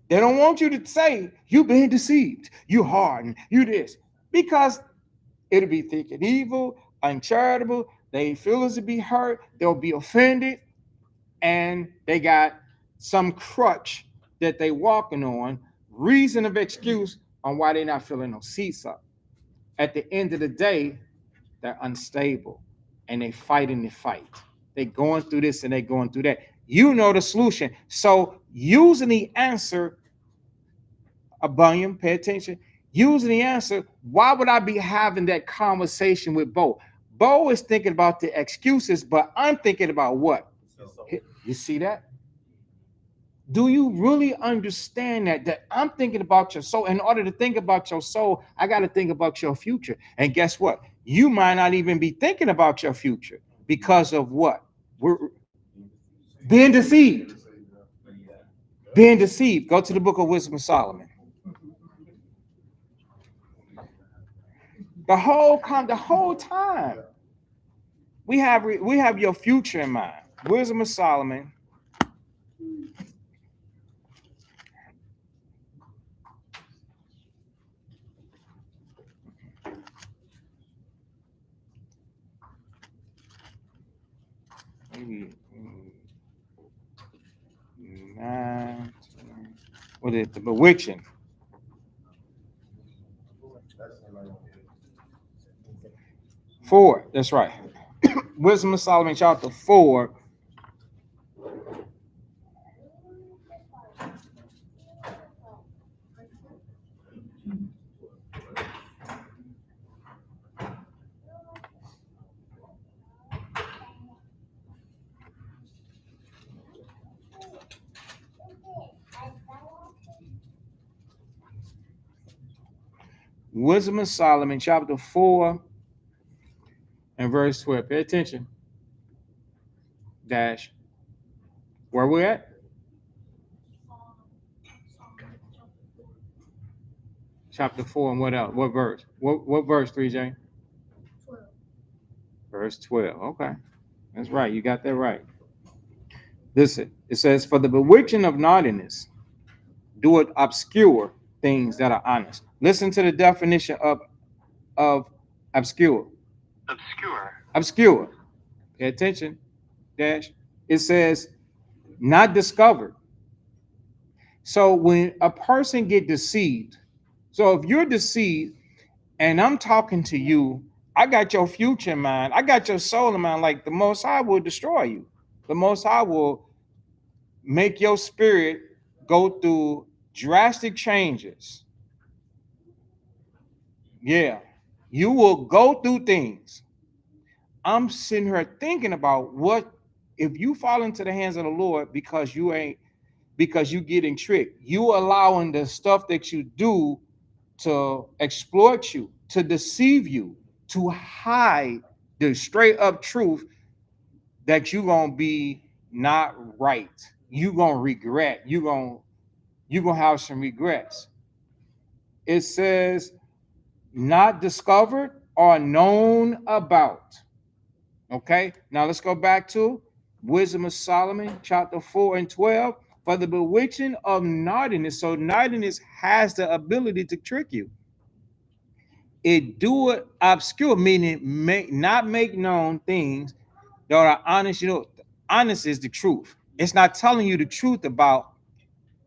they don't want you to say, you being deceived, you hardened, you this. Because it'll be thick and evil, uncharitable. They feel as to be hurt. They'll be offended. And they got some crutch that they walking on, reason of excuse on why they're not filling those seats up. At the end of the day, They're unstable and they fighting the fight. They going through this and they going through that. You know the solution. So using the answer, a bunion, pay attention. Using the answer, why would I be having that conversation with Bo? Bo is thinking about the excuses, but I'm thinking about what? So, You see that? Do you really understand that I'm thinking about your soul? In order to think about your soul, I got to think about your future. And guess what? You might not even be thinking about your future because of what? We're being deceived. Being deceived. Go to the book of Wisdom of Solomon. The whole time we have your future in mind. Wisdom of Solomon. Maybe nine. What is it? The bewitching. that's like, 4. That's right. Wisdom of Solomon, chapter 4. Wisdom of Solomon, chapter 4, and verse 12. Pay attention. Dash. Where we at? Chapter 4, and what else? What verse? What verse, 3J? 12. Verse 12. Okay. That's right. You got that right. Listen, it says, for the bewitching of naughtiness, do it obscure things that are honest. Listen to the definition of obscure. Obscure. Pay attention. Dash. It says not discovered. So when a person get deceived, so if you're deceived and I'm talking to you, I got your future in mind. I got your soul in mind. Like the Most High will destroy you. The Most High will make your spirit go through drastic changes. Yeah, you will go through things. I'm sitting here thinking about what if you fall into the hands of the Lord because you getting tricked. You allowing the stuff that you do to exploit you, to deceive you, to hide the straight up truth that you gonna be not right. You gonna regret. You gonna have some regrets. It says not discovered or known about. Okay, now let's go back to Wisdom of Solomon, chapter 4 and 12. For the bewitching of naughtiness. So naughtiness has the ability to trick you. It do it obscure, meaning not make known things that are honest. You know, honest is the truth. It's not telling you the truth about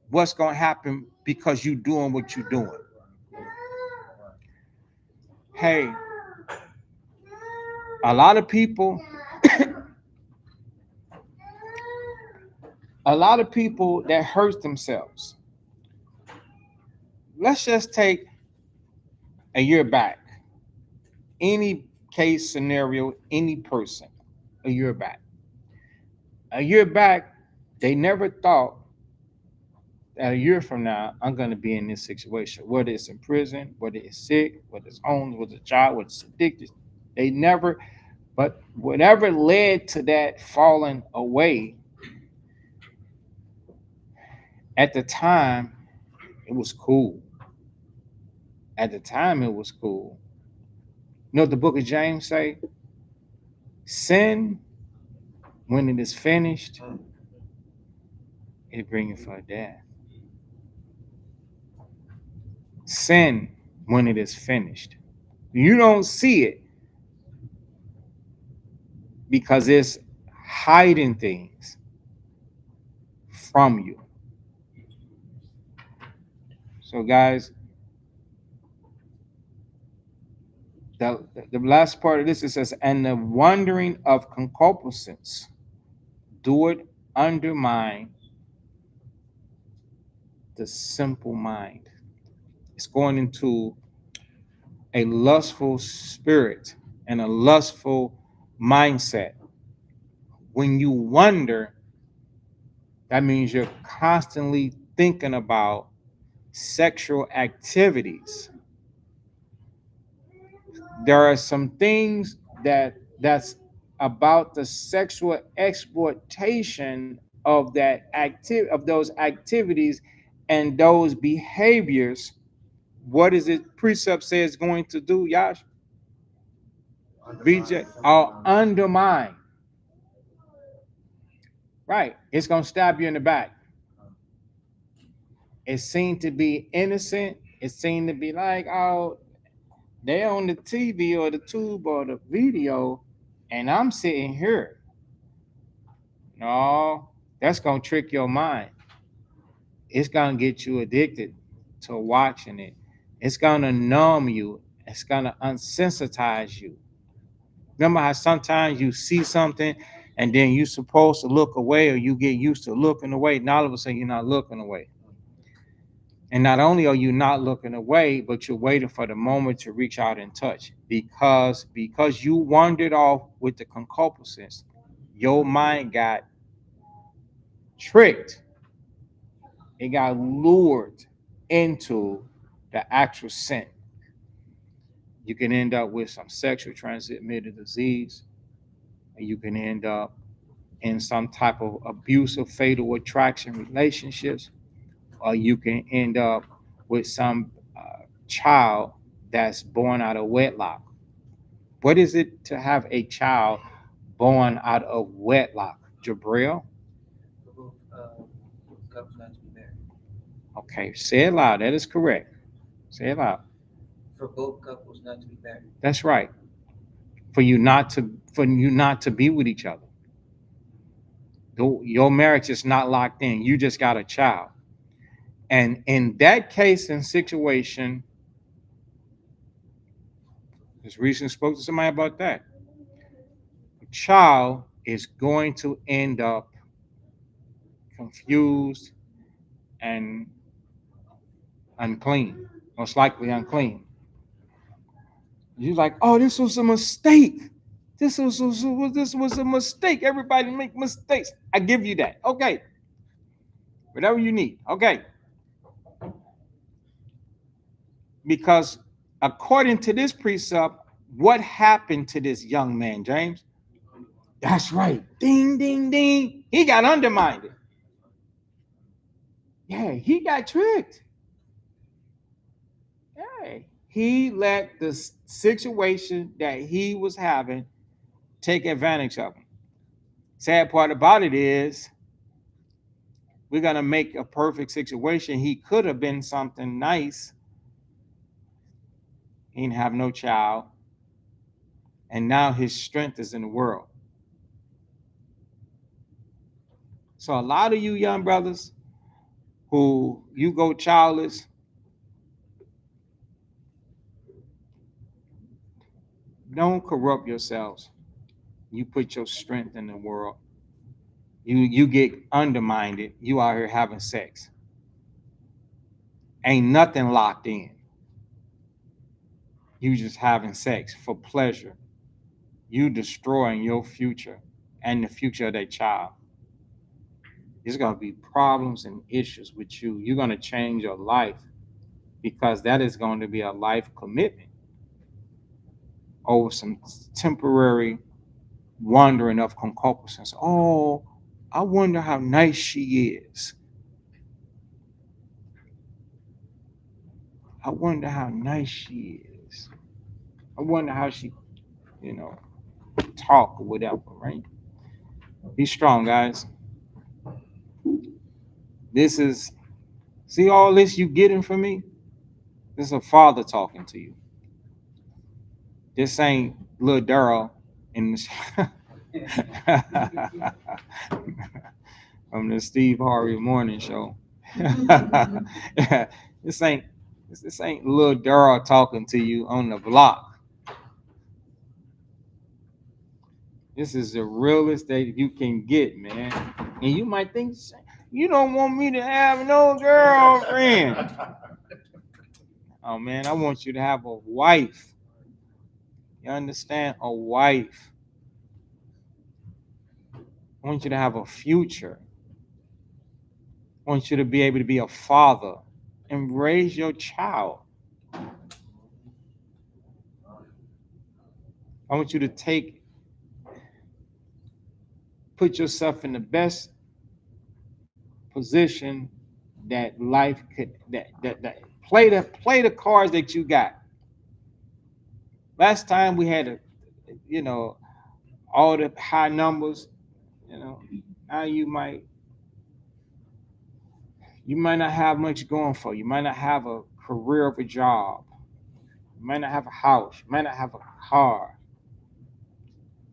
what's going to happen because you doing what you're doing. Hey, a lot of people, a lot of people that hurt themselves. Let's just take a year back. Any case scenario, any person, a year back. A year back, they never thought that a year from now, I'm going to be in this situation, whether it's in prison, whether it's sick, whether it's homeless, whether it's a child, whether it's addicted. They never, but whatever led to that falling away, at the time, it was cool. At the time, it was cool. You know what the book of James say? Sin, when it is finished, it bringeth for death. Sin, when it is finished. You don't see it because it's hiding things from you. So, guys, the last part of this, it says, and the wandering of concupiscence do it undermine the simple mind. It's going into a lustful spirit and a lustful mindset. When you wonder, that means you're constantly thinking about sexual activities. There are some things that's about the sexual exploitation of those activities and those behaviors. What is it precept says going to do, Yash? VJ, or undermine. Right. It's gonna stab you in the back. It seemed to be innocent. It seemed to be like, oh, they on the TV or the tube or the video, and I'm sitting here. No, that's gonna trick your mind. It's gonna get you addicted to watching it. It's gonna numb you. It's gonna unsensitize you. Remember how sometimes you see something and then you're supposed to look away, or you get used to looking away, and all of a sudden you're not looking away. And not only are you not looking away, but you're waiting for the moment to reach out and touch. Because you wandered off with the concupiscence, your mind got tricked. It got lured into the actual sin. You can end up with some sexual transmitted disease, and you can end up in some type of abusive, fatal attraction relationships, or you can end up with some child that's born out of wedlock. What is it to have a child born out of wedlock, Jabril? For both couples not to be married. Okay, say it loud. That is correct. Say it loud. For both couples not to be married. That's right. For you not to be with each other. Your marriage is not locked in. You just got a child. And in that case and situation, just recently spoke to somebody about that. A child is going to end up confused and unclean, most likely unclean. You're like, oh, this was a mistake. This was a mistake. Everybody make mistakes. I give you that. Okay. Whatever you need. Okay. Because according to this precept, what happened to this young man, James? That's right. Ding, ding, ding. He got undermined. Yeah, he got tricked. Yeah. He let the situation that he was having take advantage of him. Sad part about it is we're going to make a perfect situation. He could have been something nice. He didn't have no child. And now his strength is in the world. So a lot of you young brothers who you go childless, don't corrupt yourselves. You put your strength in the world. You get undermined. You out here having sex. Ain't nothing locked in. You just having sex for pleasure. You destroying your future and the future of that child. There's going to be problems and issues with you. You're going to change your life because that is going to be a life commitment over some temporary wandering of concupiscence. Oh, I wonder how nice she is. I wonder how nice she is. I wonder how she, talk or whatever, right? Be strong, guys. See all this you getting from me? This is a father talking to you. This ain't little Daryl in the from the Steve Harvey Morning Show. this ain't this ain't little Daryl talking to you on the block. This is the realest that you can get, man. And you might think, you don't want me to have no girlfriend. Oh, man, I want you to have a wife. You understand? A wife. I want you to have a future. I want you to be able to be a father and raise your child. I want you to put yourself in the best position that life could that play the cards that you got. Last time we had you know, all the high numbers, you know. Now you might not have much going for you. You might not have a career of a job. You might not have a house. You might not have a car.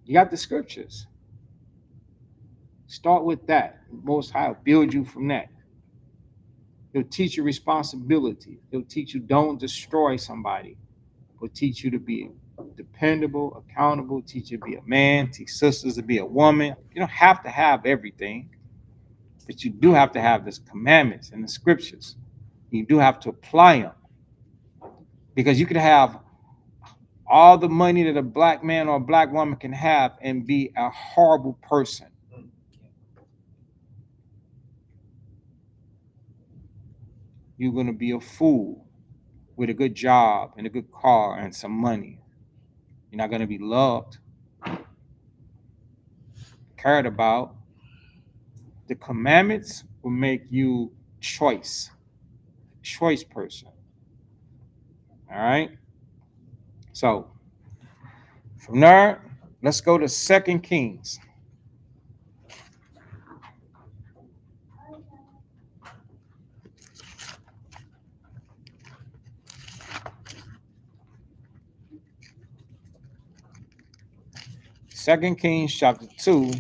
You got the scriptures. Start with that. Most High will build you from that. He'll teach you responsibility. He'll teach you don't destroy somebody. He'll teach you to be dependable, accountable, teach you to be a man, teach sisters to be a woman. You don't have to have everything, but you do have to have the commandments and the scriptures. You do have to apply them. Because you could have all the money that a black man or a black woman can have and be a horrible person. You're going to be a fool with a good job and a good car and some money. You're not going to be loved, cared about. The commandments will make you choice person. All right. So from there, let's go to 2 Kings. Second Kings chapter 2.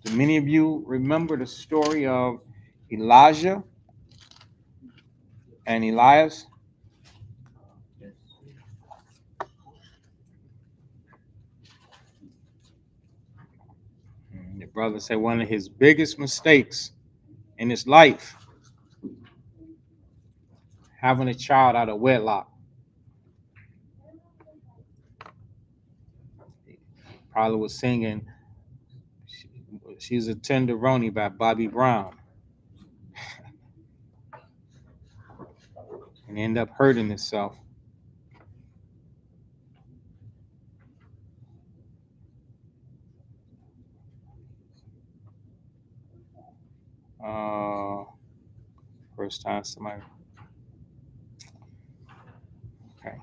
Do many of you remember the story of Elijah and Elias? The brother said one of his biggest mistakes in his life, having a child out of wedlock. Probably was singing She's a Tenderoni by Bobby Brown. And end up hurting himself. First time somebody. Okay.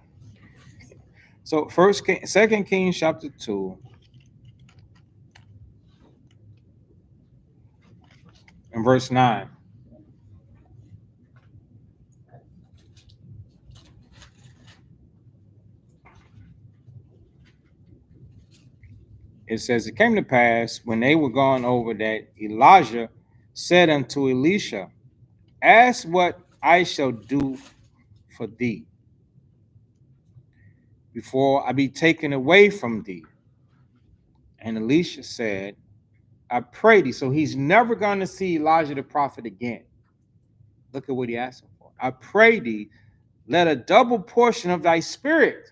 So 2 Kings chapter 2 and verse 9. It says, it came to pass when they were gone over that Elijah said unto Elisha, ask what I shall do for thee before I be taken away from thee. And Elisha said, I pray thee. So he's never going to see Elijah the prophet again. Look at what he asked him for. I pray thee, let a double portion of thy spirit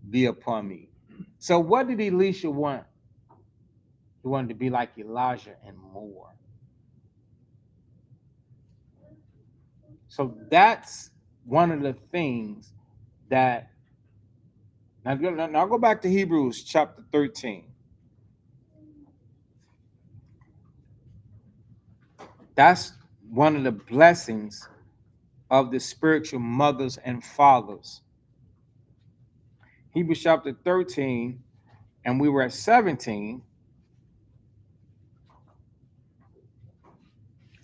be upon me. So what did Elisha want? He wanted to be like Elijah and more. So that's one of the things that, now go back to Hebrews chapter 13. That's one of the blessings of the spiritual mothers and fathers. Hebrews chapter 13, and we were at 17.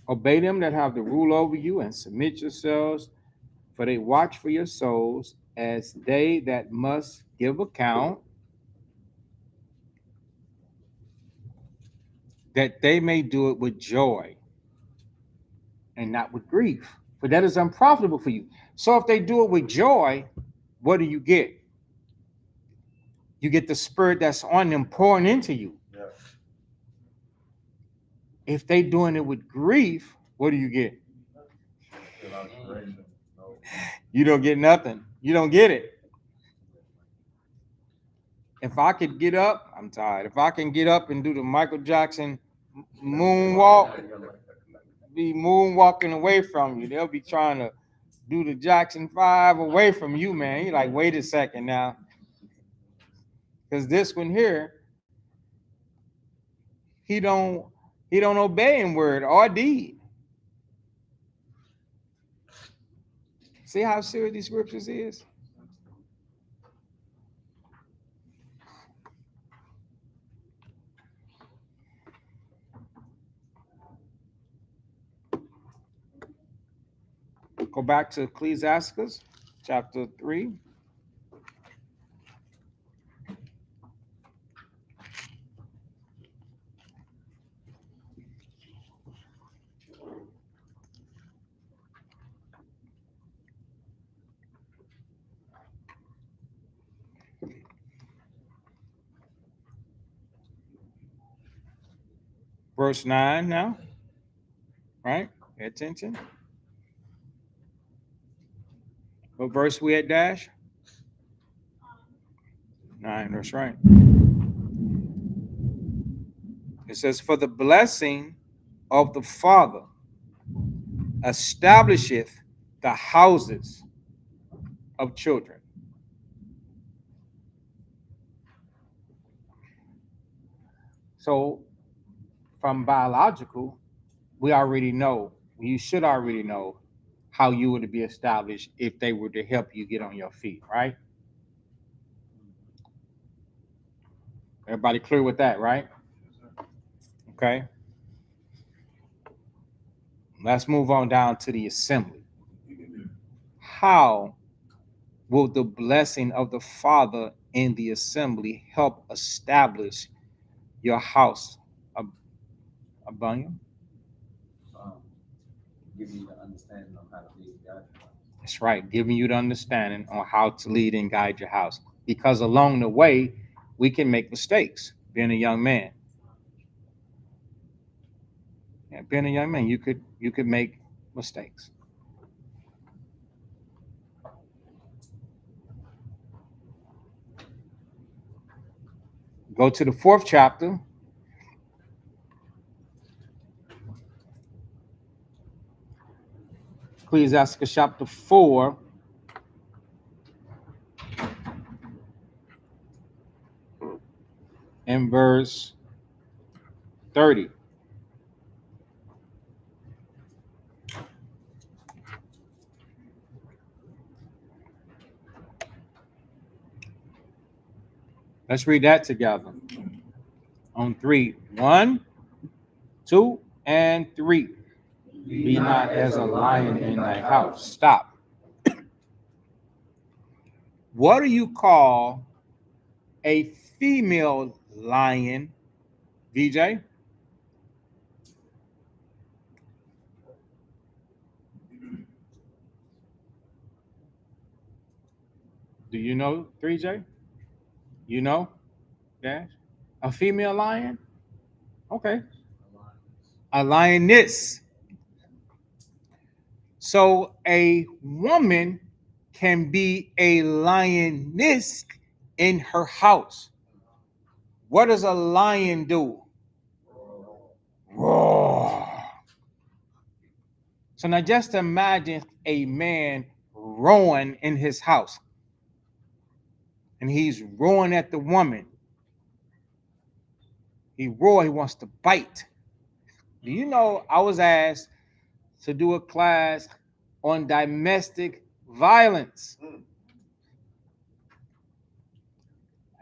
Obey them that have the rule over you and submit yourselves, for they watch for your souls as they that must give account, that they may do it with joy and not with grief, for that is unprofitable for you. So if they do it with joy, what do you get? You get the spirit that's on them pouring into you. Yeah. If they doing it with grief, what do you get? Feel out of direction. No. You don't get nothing. You don't get it. If I could get up, I'm tired. If I can get up and do the Michael Jackson moonwalk, be moonwalking away from you. They'll be trying to do the Jackson 5 away from you, man. You're like, wait a second now. Because this one here, he don't obey in word or deed. See how serious these scriptures is? Go back to Ecclesiasticus chapter 3. Verse 9 now. Right? Pay attention. What verse we at, Dash? 9, that's right. It says, for the blessing of the Father establisheth the houses of children. So from biological, we already know, you should already know how you would be established if they were to help you get on your feet, right? Everybody clear with that, right? Okay. Let's move on down to the assembly. How will the blessing of the Father in the assembly help establish your house, Abunion? Give you the understanding of how to lead God. That's right, giving you the understanding on how to lead and guide your house. Because along the way, we can make mistakes. Being a young man, being a young man, you could make mistakes. Go to the 4th chapter. Ecclesiasticus chapter 4. And verse 30. Let's read that together. On 3. 1, 2, and 3. Be not as a lion in thy house. Stop. What do you call a female lion, VJ? Do you know, 3J? You know, Dash? A female lion? Okay. A lioness. So a woman can be a lioness in her house. What does a lion do? Roar. So now just imagine a man roaring in his house. And he's roaring at the woman. He roars, he wants to bite. Do you know I was asked to do a class on domestic violence?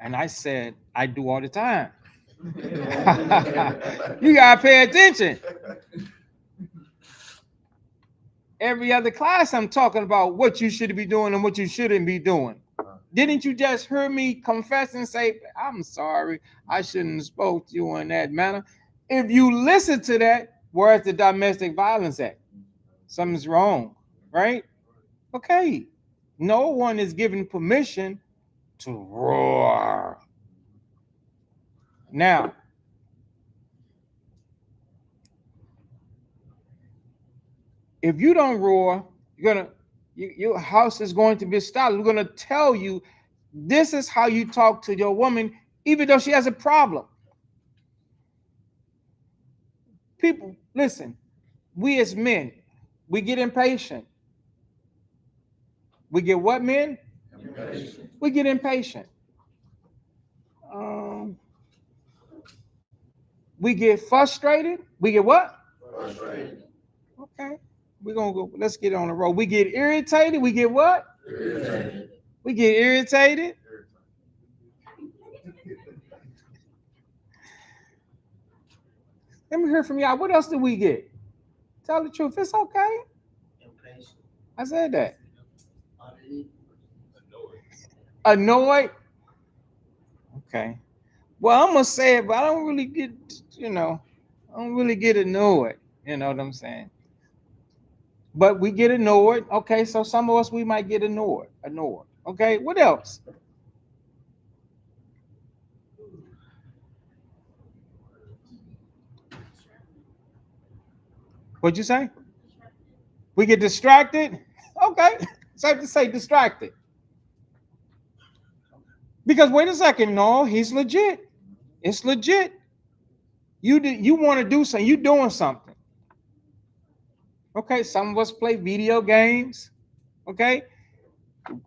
And I said, I do all the time. You gotta pay attention. Every other class I'm talking about what you should be doing and what you shouldn't be doing. Didn't you just hear me confess and say, I'm sorry, I shouldn't have spoke to you in that manner? If you listen to that, where's the domestic violence at? Something's wrong, right? Okay. No one is given permission to roar. Now, if you don't roar, your house is going to be stopped. We're gonna tell you this is how you talk to your woman, even though she has a problem. People, listen, we as men, we get impatient. We get what, men? Impatient. We get impatient. Um, we get frustrated. We get what? Frustrated. Okay. We're gonna go. Let's get on the road. We get irritated. We get what? Irritated. We get irritated. Let me hear from y'all. What else did we get? Tell the truth. It's okay. Impatient. I said that. Uneasy. Annoyed. Okay. Well, I'm gonna say it, but I don't really get. I don't really get annoyed. You know what I'm saying? But we get annoyed. Okay. So some of us we might get annoyed. Annoyed. Okay. What else? What'd you say? We get distracted. Okay. Safe to say distracted. Because wait a second, no, he's legit. It's legit. You want to do something, you doing something. Okay, some of us play video games. Okay,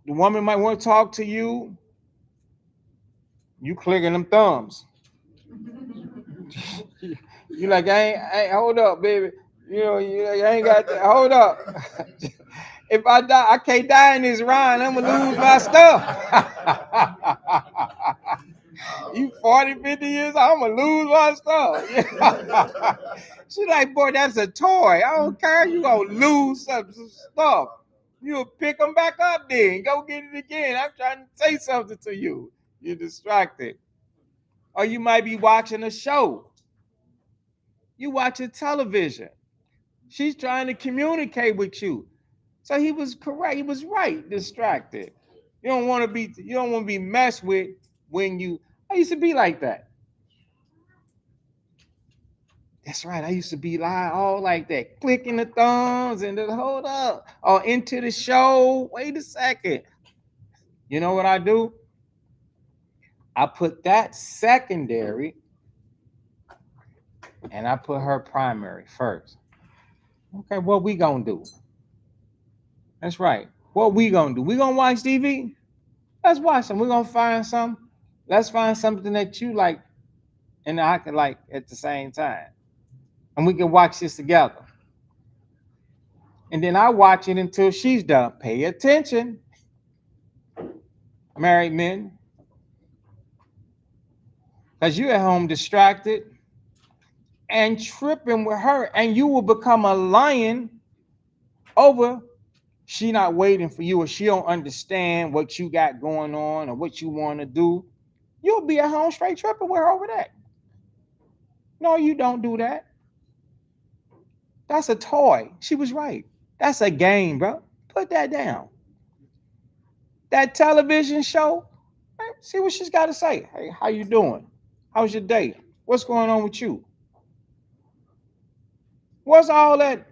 the woman might want to talk to you. You clicking them thumbs. You like, I ain't, hold up, baby. You ain't got that. Hold up. If I die, I can't die in this round. I'm gonna lose my stuff. You 40, 50 years, I'm gonna lose my stuff. She's like, boy, that's a toy. I don't care. You gonna lose some stuff. You'll pick them back up then. Go get it again. I'm trying to say something to you. You're distracted. Or you might be watching a show. You watching television. She's trying to communicate with you. So he was correct. He was right. Distracted. You don't want to be messed with when you. I used to be like that. That's right. I used to be all like that, clicking the thumbs and then hold up. Or into the show. Wait a second. You know what I do? I put that secondary and I put her primary first. Okay, what we gonna do? That's right. What we gonna do? We gonna watch TV? Let's watch some. We're gonna find some. Let's find something that you like and I can like at the same time. And we can watch this together. And then I watch it until she's done. Pay attention, married men. Because you're at home distracted and tripping with her, and you will become a lion over she not waiting for you, or she don't understand what you got going on or what you want to do. You'll be at home straight tripping with her over that. No, you don't do that. That's a toy. She was right. That's a game, bro. Put that down. That television show, see what she's got to say. Hey, how you doing? How's your day? What's going on with you? What's all that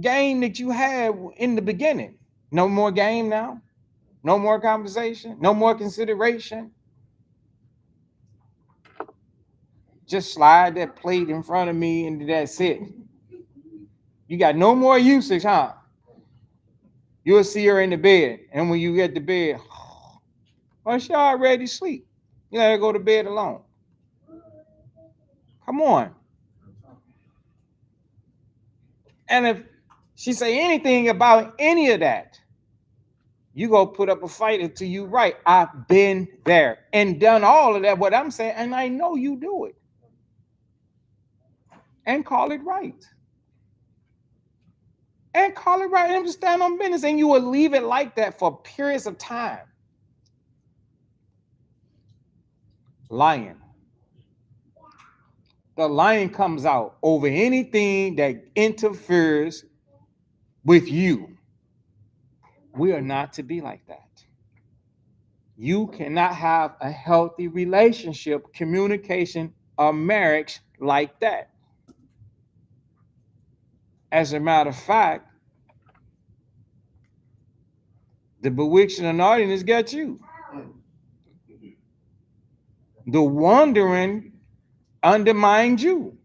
game that you had in the beginning? No more game now? No more conversation? No more consideration? Just slide that plate in front of me and that's it. You got no more usage, huh? You'll see her in the bed. And when you get to bed, well, she already asleep. You let her go to bed alone. Come on. And if she say anything about any of that, you go put up a fight until you right. I've been there and done all of that, what I'm saying, and I know you do it. And call it right. And call it right and stand on business. And you will leave it like that for periods of time. Lion. The lion comes out over anything that interferes with you. We are not to be like that. You cannot have a healthy relationship, communication, or marriage like that. As a matter of fact, the bewitching anointing has got you. The wandering undermines you.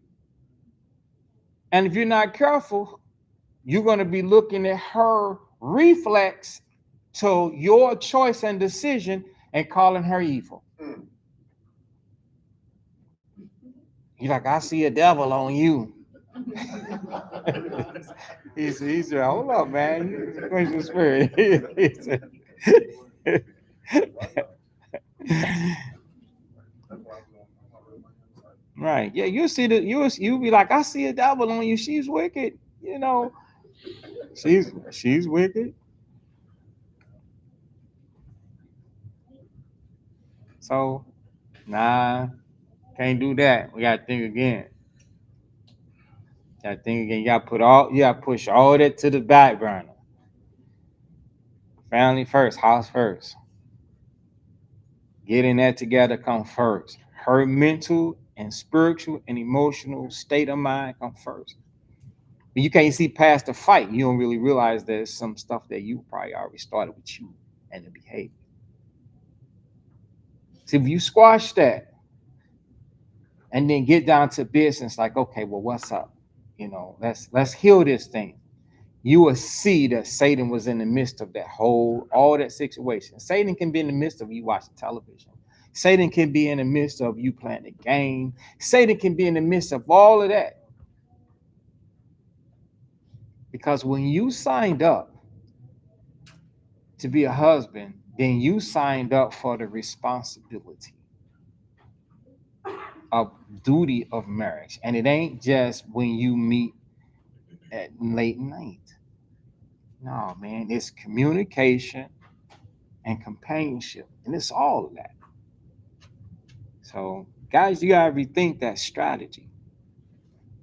And if you're not careful, you're going to be looking at her reflex to your choice and decision and calling her evil. You're like, I see a devil on you. He's hold up, man. Where's your spirit? Right. Yeah, you see the you be like, I see a devil on you. She's wicked. You know, she's wicked. So nah, can't do that. We gotta think again. Gotta think again. You gotta push all that to the back burner. Family first, house first. Getting that together come first. Her mental and spiritual and emotional state of mind come first. But you can't see past the fight. You don't really realize there's some stuff that you probably already started with you and the behavior. See, if you squash that and then get down to business, like, okay, well, what's up? You know, let's heal this thing. You will see that Satan was in the midst of that all that situation. Satan can be in the midst of you watching television. Satan can be in the midst of you playing a game. Satan can be in the midst of all of that. Because when you signed up to be a husband, then you signed up for the responsibility of duty of marriage. And it ain't just when you meet at late night. No, man, it's communication and companionship. And it's all of that. So, guys, you gotta rethink that strategy.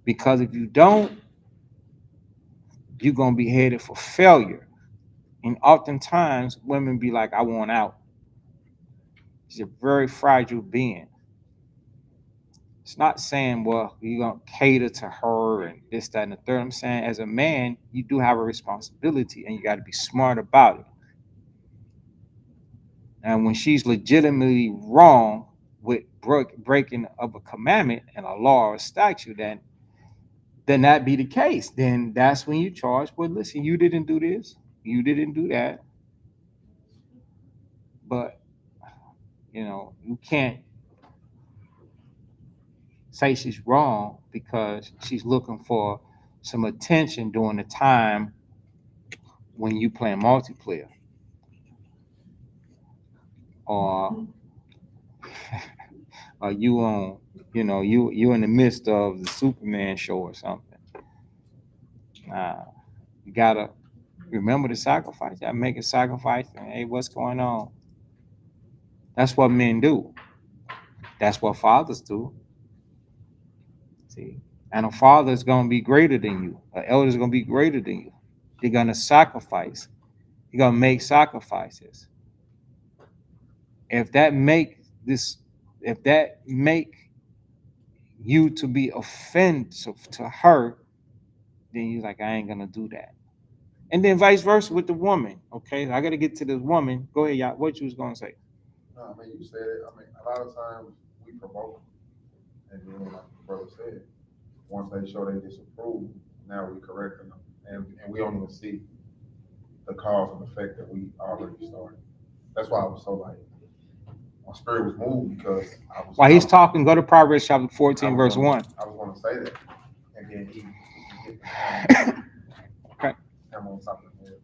Because if you don't, you're gonna be headed for failure. And oftentimes women be like, I want out. She's a very fragile being. It's not saying, well, you're gonna cater to her and this, that, and the third. I'm saying as a man, you do have a responsibility and you gotta be smart about it. And when she's legitimately wrong with breaking of a commandment and a law or a statute, then that be the case. Then that's when you charge. Well, listen, you didn't do this, you didn't do that, but you can't say she's wrong because she's looking for some attention during the time when you playing multiplayer or you on you in the midst of the Superman show or something. You gotta remember the sacrifice. You gotta make a sacrifice. And, hey, what's going on? That's what men do. That's what fathers do. See, and a father is gonna be greater than you. An elder is gonna be greater than you. They're gonna sacrifice. You're gonna make sacrifices. If that make this, if that make you to be offensive to her, then you're like, I ain't gonna do that. And then vice versa with the woman. Okay, I gotta get to this woman. Go ahead, y'all. What you was gonna say? No, I mean, you said it. I mean, a lot of times we provoke them. And then, like the brother said, once they show they disapprove, now we correcting them. And we don't even see the cause and effect that we already started. That's why I was so like, my spirit was moved because I was. While he's talking, go to Proverbs chapter I 14, was verse gonna- 1. I was going to say that. And then he hit the hammer. Okay. Hammer on top of the head.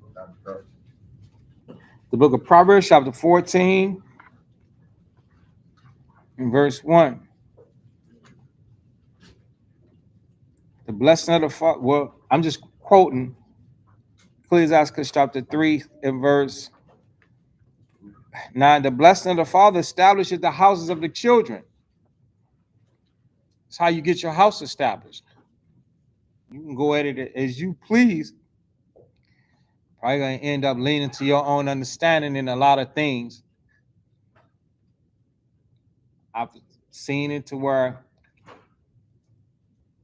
Without the drugs. The book of Proverbs chapter 14 and verse 1. The blessing of the Father. Well, I'm just quoting Ecclesiasticus chapter 3 and verse 9. The blessing of the Father establishes the houses of the children. It's how you get your house established. You can go at it as you please. Probably gonna end up leaning to your own understanding in a lot of things. I've seen it to where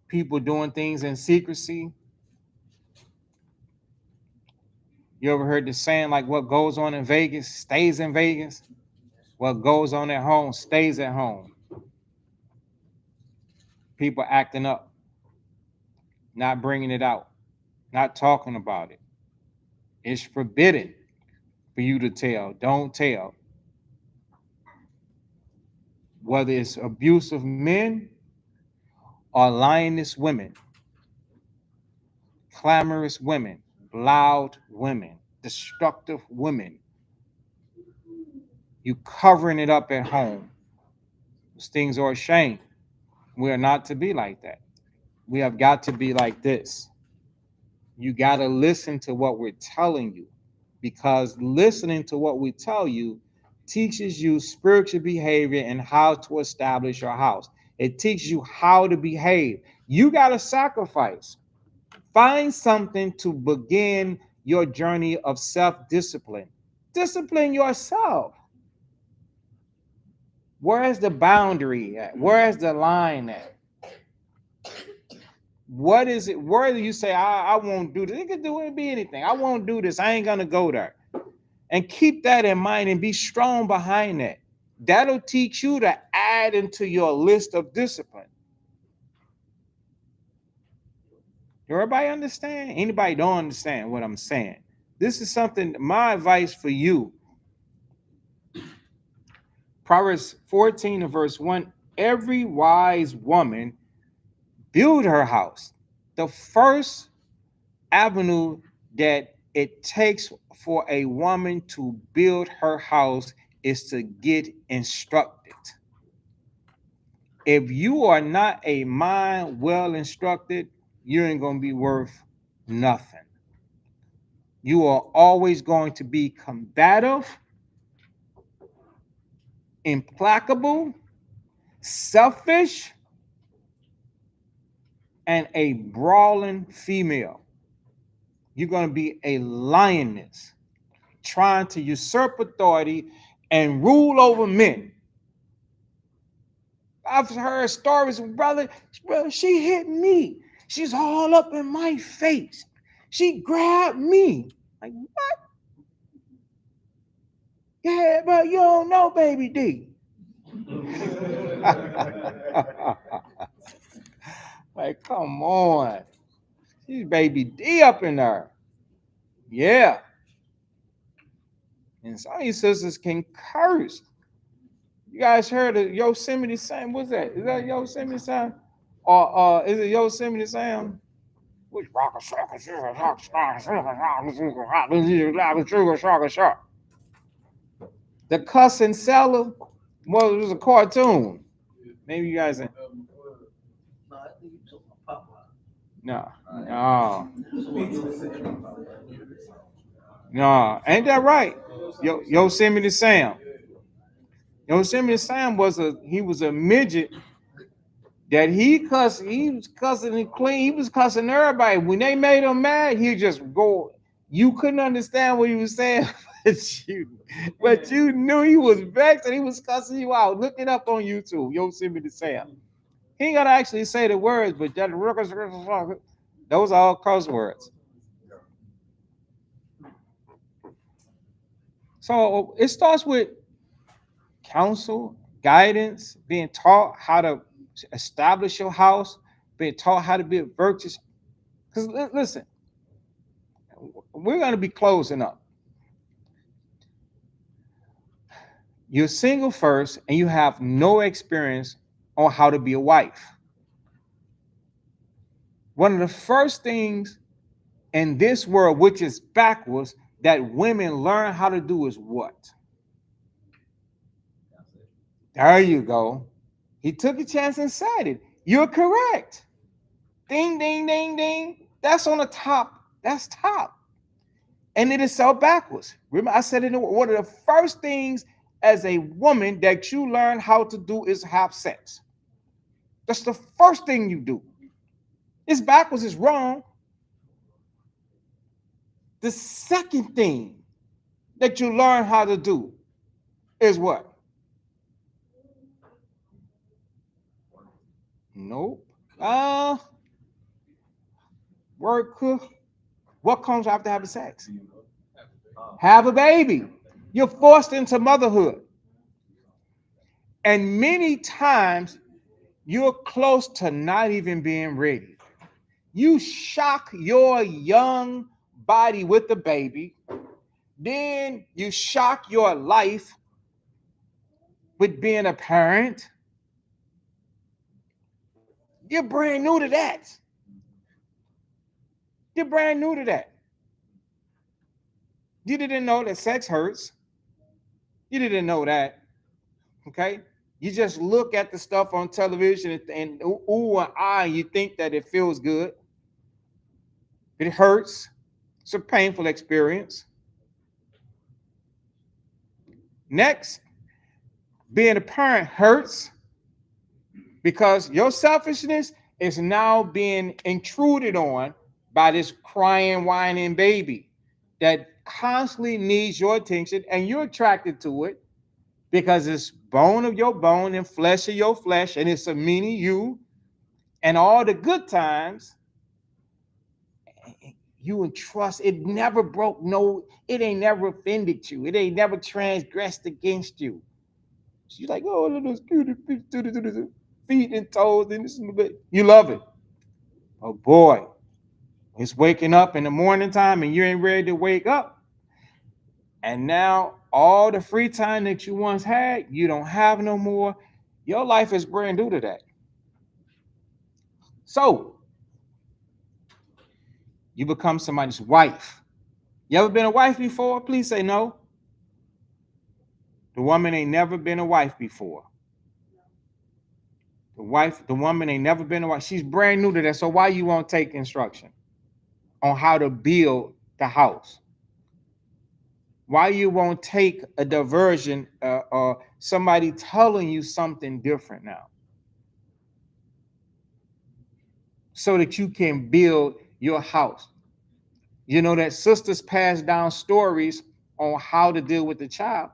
people doing things in secrecy. You ever heard the saying like what goes on in Vegas stays in Vegas? What goes on at home stays at home. People acting up, not bringing it out, not talking about it. It's forbidden for you to tell. Don't tell. Whether it's abusive men or lioness women, clamorous women, loud women, destructive women, you covering it up at home. Those things are a shame. We are not to be like that. We have got to be like this. You got to listen to what we're telling you, because listening to what we tell you teaches you spiritual behavior and how to establish your house. It teaches you how to behave. You got to sacrifice. Find something to begin your journey of self-discipline. Discipline yourself. Where's the boundary at? Where's the line at? What is it? Where do you say, I won't do this? It could do it, be anything. I won't do this. I ain't gonna go there. And keep that in mind and be strong behind that. That'll teach you to add into your list of discipline. Everybody understand? Anybody don't understand what I'm saying? This is something, my advice for you. Proverbs 14 and verse 1, every wise woman build her house. The first avenue that it takes for a woman to build her house is to get instructed. If you are not a mind well instructed, you ain't going to be worth nothing. You are always going to be combative, implacable, selfish, and a brawling female. You're going to be a lioness trying to usurp authority and rule over men. I've heard stories of brother, she hit me. She's all up in my face. She grabbed me. Like, what? Yeah, but you don't know, baby D. Like, come on. She's baby D up in there. Yeah. And some of you sisters can curse. You guys heard of Yosemite Sam? What's that? Is that Yosemite Sam? Or is it Yosemite Sam? Which rock the cussing seller? Well, it was a cartoon. Maybe you guys ain't. No, I think you took my Popeye. No. No. Ain't that right? Yosemite Sam. Yosemite Sam was a midget that he was cussing and clean, he was cussing everybody. When they made him mad, he just go, you couldn't understand what he was saying, but you knew he was vexed and he was cussing you out. Look it up on YouTube, Yosemite Sam. He ain't gotta actually say the words, but those are all curse words. So it starts with counsel, guidance, being taught how to establish your house, being taught how to be virtuous. Because listen, we're going to be closing up. You're single first, and you have no experience on how to be a wife. One of the first things in this world, which is backwards, that women learn how to do is what? There you go. He took a chance and said it. You're correct. Ding, ding, ding, ding. That's on the top. That's top. And it is so backwards. Remember, I said it, one of the first things as a woman that you learn how to do is have sex. That's the first thing you do. It's backwards, it's wrong. The second thing that you learn how to do is what? Nope. Work. What comes after having sex? Have a baby. You're forced into motherhood. And many times you're close to not even being ready. You shock your young body with the baby, then you shock your life with being a parent. You're brand new to that. You're brand new to that. You didn't know that sex hurts. You didn't know that. Okay? You just look at the stuff on television and ooh and ah, you think that it feels good. It hurts. It's a painful experience. Next, being a parent hurts because your selfishness is now being intruded on by this crying, whining baby that constantly needs your attention, and you're attracted to it because it's bone of your bone and flesh of your flesh, and it's a mini you. And all the good times, you entrust. It never broke. No, it ain't never offended you. It ain't never transgressed against you. She's like, oh, those cute feet and toes and this and that. You love it. Oh boy, it's waking up in the morning time and you ain't ready to wake up. And now all the free time that you once had, you don't have no more. Your life is brand new to that. So you become somebody's wife. You ever been a wife before? Please say no. The woman ain't never been a wife before. The woman ain't never been a wife. She's brand new to that. So why you won't take instruction on how to build the house? Why you won't take a diversion or somebody telling you something different now so that you can build your house? You know that sisters pass down stories on how to deal with the child.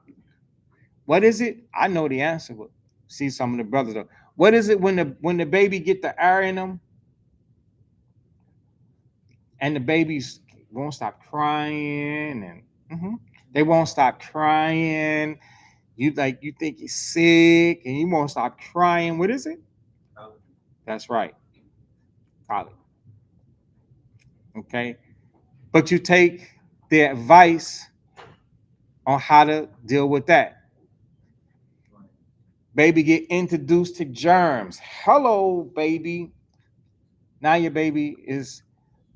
What is it? I know the answer, but see some of the brothers though. What is it when the baby get the air in them and the babies won't stop crying and they won't stop crying. You think you're sick and you won't stop crying. What is it? That's right. Colic. Okay. But you take the advice on how to deal with that. Baby get introduced to germs. Hello, baby. Now your baby is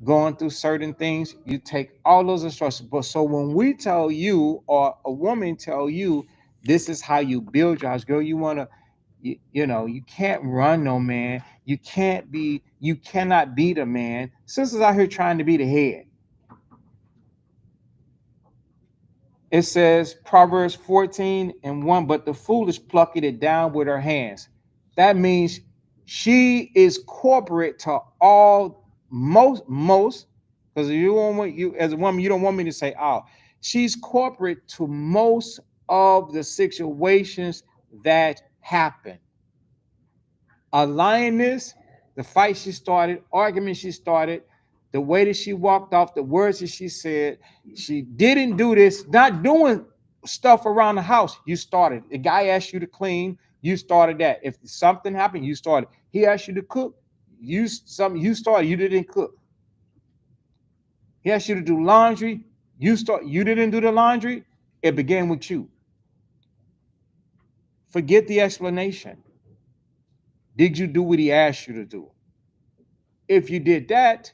going through certain things. You take all those instructions. But so when we tell you or a woman tell you this is how you build your house, girl, you want to you can't run no man. You cannot be the man. Sisters out here trying to be the head. It says Proverbs 14:1, but the foolish plucketh it down with her hands. That means she is corporate to all most because you don't want you as a woman, you don't want me to say oh. She's corporate to most of the situations that happen. A lioness, the fight she started, argument she started, the way that she walked off, the words that she said, she didn't do this, not doing stuff around the house. You started. The guy asked you to clean, you started that. If something happened, you started. He asked you to cook, you started, you didn't cook. He asked you to do laundry, you didn't do the laundry, it began with you. Forget the explanation. Did you do what he asked you to do? If you did that,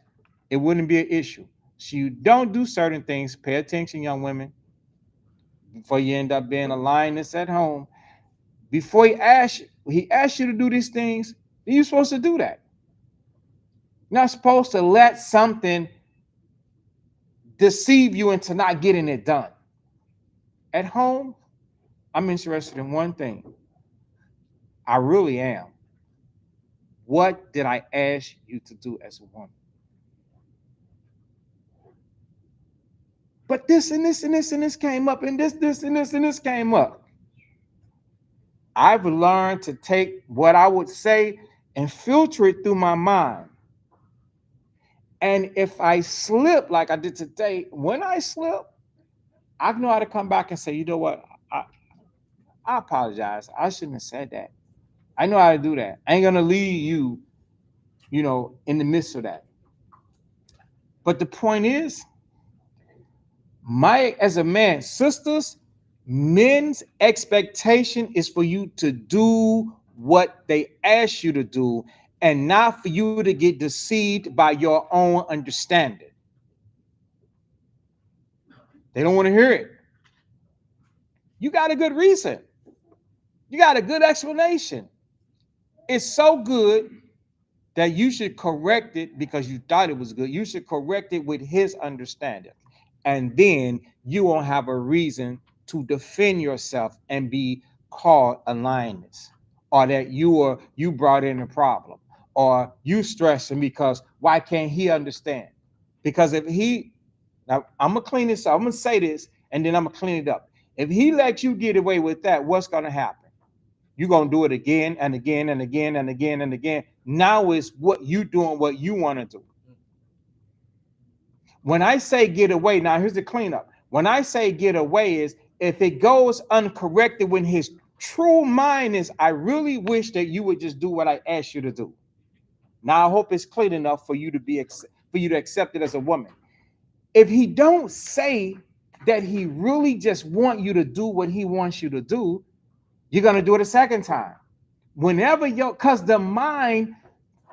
it wouldn't be an issue. So you don't do certain things. Pay attention, young women, before you end up being a lioness at home. Before he asked you to do these things, then you're supposed to do that. You're not supposed to let something deceive you into not getting it done. At home, I'm interested in one thing. I really am. What did I ask you to do as a woman? But this and this and this and this came up, and this and this and this came up. I've learned to take what I would say and filter it through my mind. And if I slip like I did today, when I slip, I know how to come back and say, you know what? I apologize. I shouldn't have said that. I know how to do that. I ain't gonna leave you, in the midst of that. But the point is, as a man, sisters, men's expectation is for you to do what they ask you to do and not for you to get deceived by your own understanding. They don't want to hear it. You got a good reason. You got a good explanation. It's so good that you should correct it because you thought it was good. You should correct it with his understanding. And then you won't have a reason to defend yourself and be called a lioness, or that you brought in a problem, or you stressing because why can't he understand? Because now I'm gonna clean this up. I'm gonna say this and then I'm gonna clean it up. If he lets you get away with that, what's gonna happen? You're gonna do it again and again and again and again and again. Now it's what you doing, what you want to do. When I say get away, now here's the cleanup. When I say get away is if it goes uncorrected when his true mind is, I really wish that you would just do what I asked you to do. Now I hope it's clear enough for you to accept it as a woman. If he don't say that he really just want you to do what he wants you to do, you're gonna do it a second time. Whenever because the mind,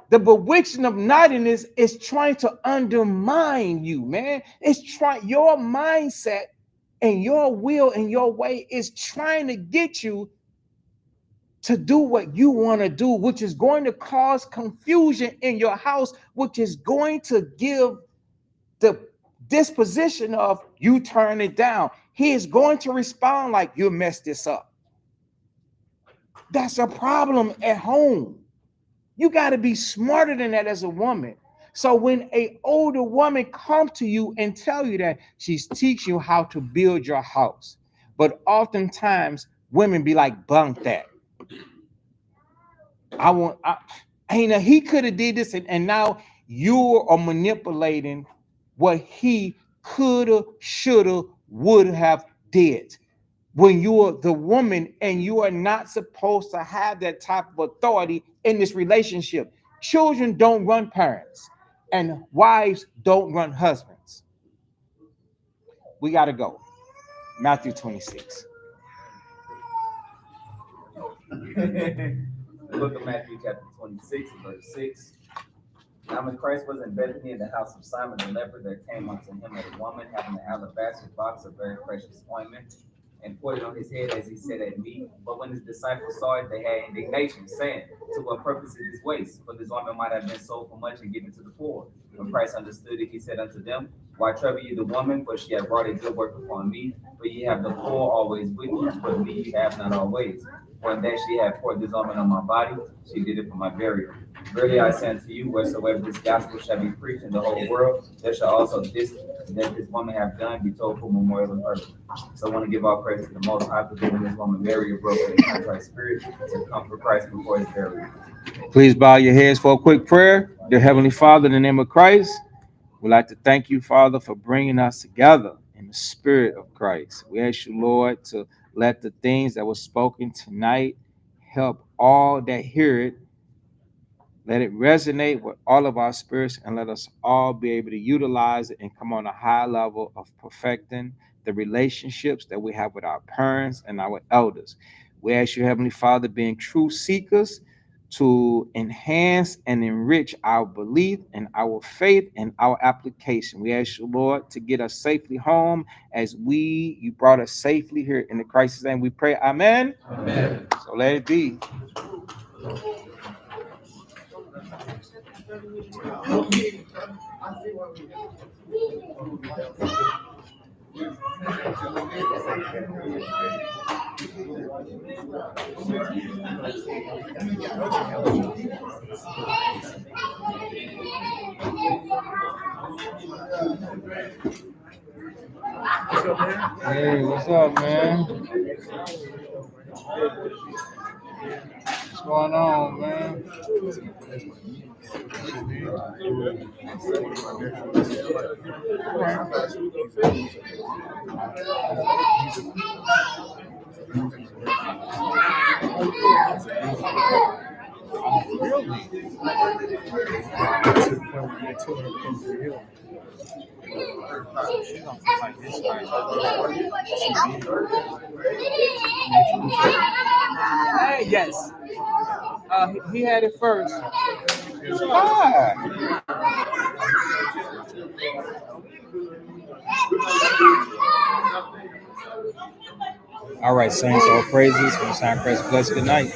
the bewitching of naughtiness is trying to undermine you, man. It's trying, your mindset and your will and your way is trying to get you to do what you want to do, which is going to cause confusion in your house, which is going to give the disposition of you turn it down. He is going to respond like you messed this up. That's a problem at home. You got to be smarter than that as a woman. So when an older woman comes to you and tell you that, she's teaching you how to build your house. But oftentimes women be like, bunk that. He could have did this, and now you are manipulating what he coulda, shoulda, would have did. When you are the woman and you are not supposed to have that type of authority in this relationship. Children don't run parents, and wives don't run husbands. We got to go. Matthew 26. Book of Matthew, chapter 26, verse 6. Now when Christ was in Bethany in the house of Simon the leper, there came unto him a woman having an alabaster box of very precious ointment, and poured it on his head as he sat at meat. But when his disciples saw it, they had indignation, saying, to what purpose is this waste? For this ointment might have been sold for much and given to the poor. When Christ understood it, he said unto them, why trouble you the woman? For she hath brought a good work upon me. For ye have the poor always with you, but me ye have not always. For in that she hath poured this ointment on my body, she did it for my burial. Verily I say unto you, wheresoever this gospel shall be preached in the whole world, there shall also this woman have done be told for memorial of her. So I want to give all praise to the Most High for giving this woman Mary a broken and contrite spirit to comfort Christ before his burial. Please bow your heads for a quick prayer. Dear Heavenly Father, in the name of Christ, we'd like to thank you, Father, for bringing us together in the spirit of Christ. We ask you, Lord, to let the things that were spoken tonight help all that hear it. Let it resonate with all of our spirits, and let us all be able to utilize it and come on a high level of perfecting the relationships that we have with our parents and our elders. We ask you, Heavenly Father, being true seekers, to enhance and enrich our belief and our faith and our application. We ask you, Lord, to get us safely home as you brought us safely here in the Christ's name. We pray, amen. Amen. So let it be. Hey, what's up, man? What's going on, man? Hey, yes. He had it first. Hi. All right, saints, all praises. Most High Christ bless. Good night.